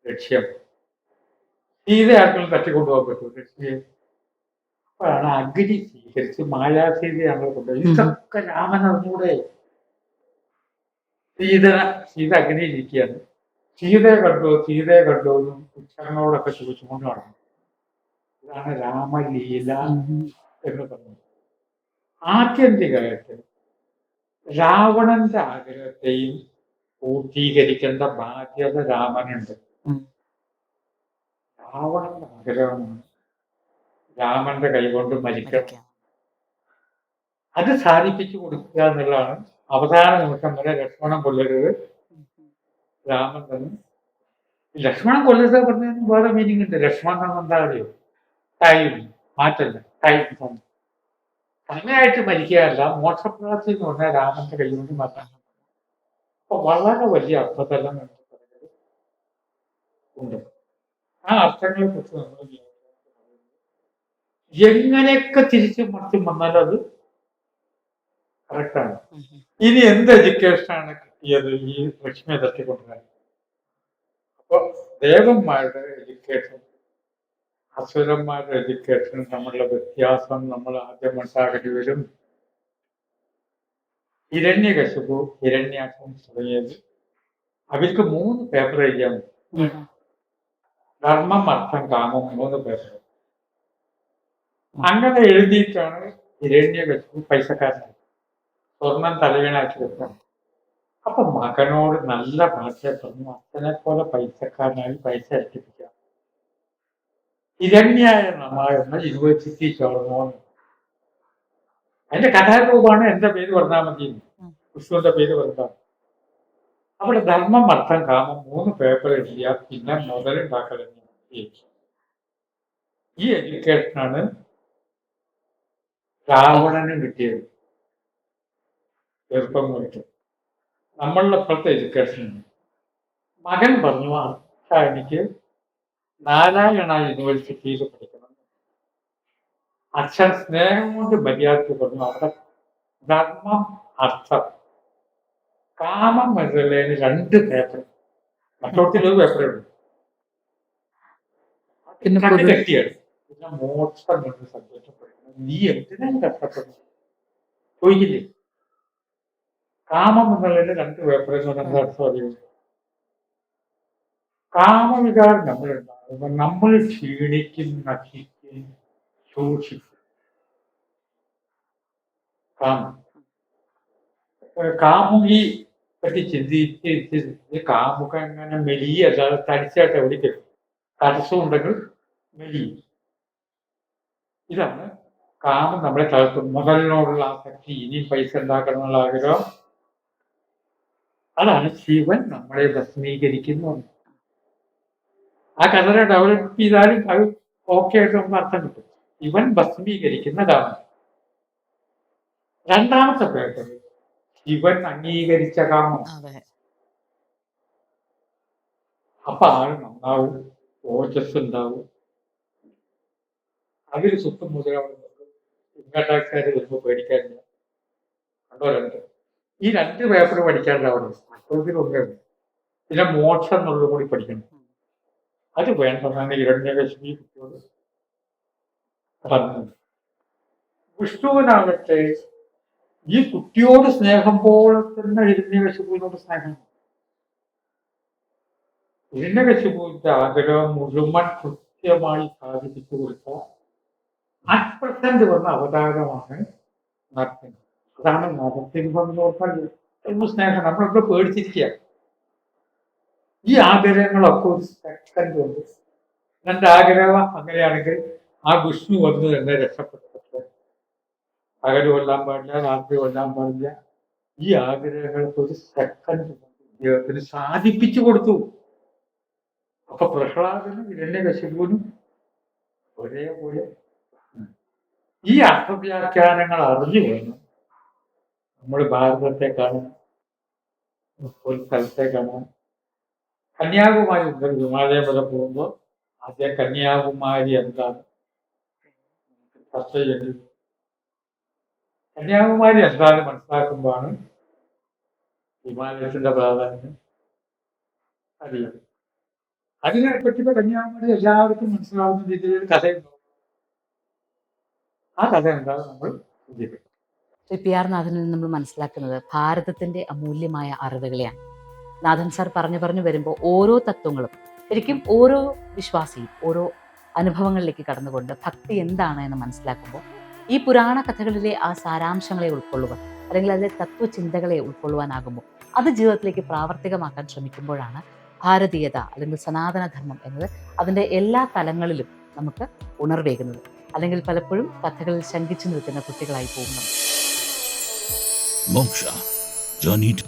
ലക്ഷ്യം. സീത ആർക്കും തട്ടിക്കൊണ്ടുപോകാൻ പറ്റും ലക്ഷ്മിയെ. അപ്പോഴാണ് അഗ്നി സ്വീകരിച്ച് മായാസീതയാണല്ലോ കൊണ്ടുപോയി. ഇതൊക്കെ രാമൻ അറിഞ്ഞൂടെ? സീത അഗ്നിയിലിരിക്കുകയാണ്. സീതയെ കണ്ടോ എന്നും ഉച്ചങ്ങളോടൊക്കെ ചോദിച്ചുകൊണ്ട് നടന്നു. ഇതാണ് രാമലീല എന്ന് പറയുന്നത്. ആത്യന്തികമായിട്ട് രാവണന്റെ ആഗ്രഹത്തെയും പൂർത്തീകരിക്കേണ്ട ബാധ്യത രാമനുണ്ട്. രാവണന്റെ ആഗ്രഹമാണ് രാമന്റെ കൈകൊണ്ട് മരിക്കണം. അത് സാധിപ്പിച്ചു കൊടുക്കുക എന്നുള്ളതാണ്. അവസാന നിമിഷം വരെ ലക്ഷ്മണൻ കൊല്ലരുത്, രാമൻ തന്നെ. ലക്ഷ്മണൻ കൊല്ലരുത് പറഞ്ഞതിന് വേറെ മീനിങ് ഉണ്ട്. ലക്ഷ്മണൻ എന്താ അറിയോ? ടൈം മാറ്റല്ല, ടൈം സമയമായിട്ട് മരിക്കുകയല്ല. മോക്ഷപ്രാപ്തി എന്ന് പറഞ്ഞാൽ രാമന്റെ കൈകൊണ്ട് മാറ്റാൻ. അപ്പൊ വളരെ വലിയ അർത്ഥത്തെല്ലാം ഉണ്ട്. ആ അർത്ഥങ്ങളെ കുറിച്ച് നമ്മൾ എങ്ങനെയൊക്കെ തിരിച്ചും മറിച്ചും വന്നാലും അത് കറക്റ്റാണ്. ഇനി എന്ത് എഡ്യൂക്കേഷനാണ് കിട്ടിയത് ഈ ലക്ഷ്മിയെ തട്ടിക്കൊണ്ടുവരാൻ? അപ്പൊ ദേവന്മാരുടെ എഡ്യൂക്കേഷൻ, അസുരന്മാരുടെ എഡ്യൂക്കേഷൻ തമ്മിലുള്ള വ്യത്യാസം നമ്മൾ ആദ്യം മനസ്സിലാക്കേണ്ടി വരും. ഹിരണ്യകശിപു, ഹിരണ്യാക്ഷൻ തുടങ്ങിയത് അവർക്ക് 3 പേപ്പർ എഴുതിയാൽ മതി. ധർമ്മം, അർത്ഥം, കാമം 3 പേപ്പർ. അങ്ങനെ എഴുതിയിട്ടാണ് ഹിരണ്യകശിപു പൈസക്കാരനായി സ്വർണം തലവീണാക്കി വെക്കണം. അപ്പൊ മകനോട് നല്ല ഭാഷ പറഞ്ഞു അച്ഛനെ പോലെ പൈസക്കാരനായി പൈസ അർപ്പിക്കുക. ഹിരണ്യായ നമ എന്ന യൂണിവേഴ്സിറ്റി ചേർന്നോ. അതിന്റെ കഥാരൂപമാണ് എന്റെ പേര് പറഞ്ഞാൽ മതി, വിഷ്ണുവിന്റെ പേര് പറഞ്ഞാൽ. അവിടെ ധർമ്മം, അർത്ഥം, കാമം 3 പേപ്പർ എഴുതിയാൽ പിന്നെ മുതലുണ്ടാക്കൽ. ഈ എഡ്യൂക്കേഷനാണ് രാവണന് കിട്ടിയത് ചെറുപ്പം മുതൽ. നമ്മളുടെ ഇപ്പോഴത്തെ എഡ്യൂക്കേഷൻ മകൻ പറഞ്ഞു "അച്ഛാ, എനിക്ക് നാരായണ യൂണിവേഴ്സിറ്റിയിൽ പഠിക്കണം." അച്ഛൻ സ്നേഹം കൊണ്ട് മര്യാദയ്ക്ക് പറഞ്ഞു അവിടെ ധർമ്മം, അർത്ഥം, കാമം എന്നുള്ളതിന് 2 പേപ്പർ, മറ്റോടത്തിൽ ഒരു പേപ്പറേ ഉള്ളൂ. പിന്നെ കണ്ണ് പൊതു തെറ്റിയാണ്. പിന്നെ മോക്ഷം കൊണ്ട് സന്തോഷപ്പെടുന്നത്. നീ എന്തിനാണ് കഷ്ടപ്പെടുന്നത് ചോദിക്കില്ലേ? കാമം എന്നുള്ളതിന് 2 പേപ്പർ എന്ന് പറഞ്ഞാൽ എന്താ അർത്ഥം അറിയുമോ? കാമവികാരം നമ്മളുണ്ടാകുമ്പോൾ നമ്മൾ ക്ഷീണിക്കും, നശിക്കും, ശോഷിക്കും. കാമം കാമുകി പറ്റി ചിന്തിച്ച് കാമുക എങ്ങനെ മെലിയല്ലാതെ തടിച്ചായിട്ട് എവിടെ കിട്ടും? തടസ്സം ഉണ്ടെങ്കിൽ മെലിയും. ഇതാണ് കാമം നമ്മളെ തളർത്തും. മുതലിനോടുള്ള ആസക്തി, ഇനിയും പൈസ ഉണ്ടാക്കണം എന്നുള്ള ആഗ്രഹം, അതാണ് ശിവൻ നമ്മളെ ഭസ്മീകരിക്കുന്നു. ആ കഥ ഡെവലപ്പ് ചെയ്താലും അത് ഓക്കെ ആയിട്ട് നമുക്ക് അർത്ഥം കിട്ടും. ഇവൻ ഭസ്മീകരിക്കുന്നതാണ്. 2ാമത്തെ പേപ്പർ ഇവൻ അംഗീകരിച്ച കാമം. അതെ അപ്പൊ ആള് നന്നാവും, ഓജസ് ഉണ്ടാവും. അതിൽ സ്വത്തും മുതലാവും. ഇൻകം ടാക്സുകാർ വരുമ്പോൾ പേടിക്കാനില്ല. കണ്ടോ 2 ഈ 2 പേപ്പർ പഠിക്കാനുണ്ടാവുള്ളൂ. മറ്റൊന്നിലൊന്നേ. പിന്നെ മോക്ഷം എന്നുള്ളത് കൂടി പഠിക്കണം. അത് വേണ്ടെന്നാണ് ഹിരണ്യകശിപി കുട്ടിയോട് പറഞ്ഞത്. വിഷ്ണുവിനാകട്ടെ ഈ കുട്ടിയോട് സ്നേഹം പോലെ തന്നെ ഹിരണ്യകശിപുവിനോട് സ്നേഹം. ഹിരണ്യകശിപുവിന്റെ ആഗ്രഹം മുഴുവൻ കൃത്യമായി സാധിപ്പിച്ചു കൊടുത്ത അപ്രസന്റ് വന്ന അവതാരമാണ് നരസിംഹം. അതാണ് നരസിംഹം എന്ന് പറഞ്ഞാൽ സ്നേഹം. നമ്മളൊക്കെ പേടിച്ചിരിക്കുക. ഈ ആഗ്രഹങ്ങളൊക്കെ ഒരു സെക്കൻഡ് കൊണ്ട് 2 ആഗ്രഹം അങ്ങനെയാണെങ്കിൽ ആ വിഷ്ണു വന്ന് തന്നെ രക്ഷപ്പെട്ടു. പകല് കൊല്ലാൻ പാടില്ല, രാത്രി കൊല്ലാൻ പാടില്ല. ഈ ആഗ്രഹങ്ങൾക്ക് ഒരു സെക്കൻഡ് അദ്ദേഹത്തിന് സാധിപ്പിച്ചു കൊടുത്തു. അപ്പൊ പ്രഹ്ലാദനും ഹിരണ്യകശിപുവിനും ഒരേപോലെ ഈ അർത്ഥവ്യാഖ്യാനങ്ങൾ അറിഞ്ഞു വേണം നമ്മൾ ഭാരതത്തെ കാണാൻ, ഒരു സ്ഥലത്തെ കാണാൻ. കന്യാകുമാരി മുതൽ ഹിമാലയം വരെ പോകുമ്പോൾ ആദ്യം കന്യാകുമാരി എന്താണ് ചർച്ച ചെയ്യേണ്ടത്. കന്യാകുമാരി എന്താണെന്ന് മനസ്സിലാക്കുമ്പോഴാണ് ഹിമാലയത്തിന്റെ പ്രാധാന്യം അറിയാം. അതിനെ പറ്റിയിട്ട് കന്യാകുമാരി എല്ലാവർക്കും മനസ്സിലാവുന്ന രീതിയിൽ കഥയുണ്ടോ? ആ കഥ എന്താണ് നമ്മൾ ചിന്തിക്കുന്നത്. ശ്രീ പി ആർ നാഥനിൽ നിന്ന് നമ്മൾ മനസ്സിലാക്കുന്നത് ഭാരതത്തിന്റെ അമൂല്യമായ അറിവുകളെയാണ്. നാഥൻ സാർ പറഞ്ഞു വരുമ്പോൾ ഓരോ തത്വങ്ങളും ശരിക്കും ഓരോ വിശ്വാസിയും ഓരോ അനുഭവങ്ങളിലേക്ക് കടന്നുകൊണ്ട് ഭക്തി എന്താണ് എന്ന് മനസ്സിലാക്കുമ്പോൾ ഈ പുരാണ കഥകളിലെ ആ സാരാംശങ്ങളെ ഉൾക്കൊള്ളുവാൻ അല്ലെങ്കിൽ അതിലെ തത്വചിന്തകളെ ഉൾക്കൊള്ളുവാനാകുമ്പോൾ അത് ജീവിതത്തിലേക്ക് പ്രാവർത്തികമാക്കാൻ ശ്രമിക്കുമ്പോഴാണ് ഭാരതീയത അല്ലെങ്കിൽ സനാതനധർമ്മം എന്നത് അതിൻ്റെ എല്ലാ തലങ്ങളിലും നമുക്ക് ഉണർവേകുന്നത്. അല്ലെങ്കിൽ പലപ്പോഴും കഥകളിൽ ശങ്കിച്ചു നിൽക്കുന്ന കുട്ടികളായി പോകുന്നു. Moksha, journey to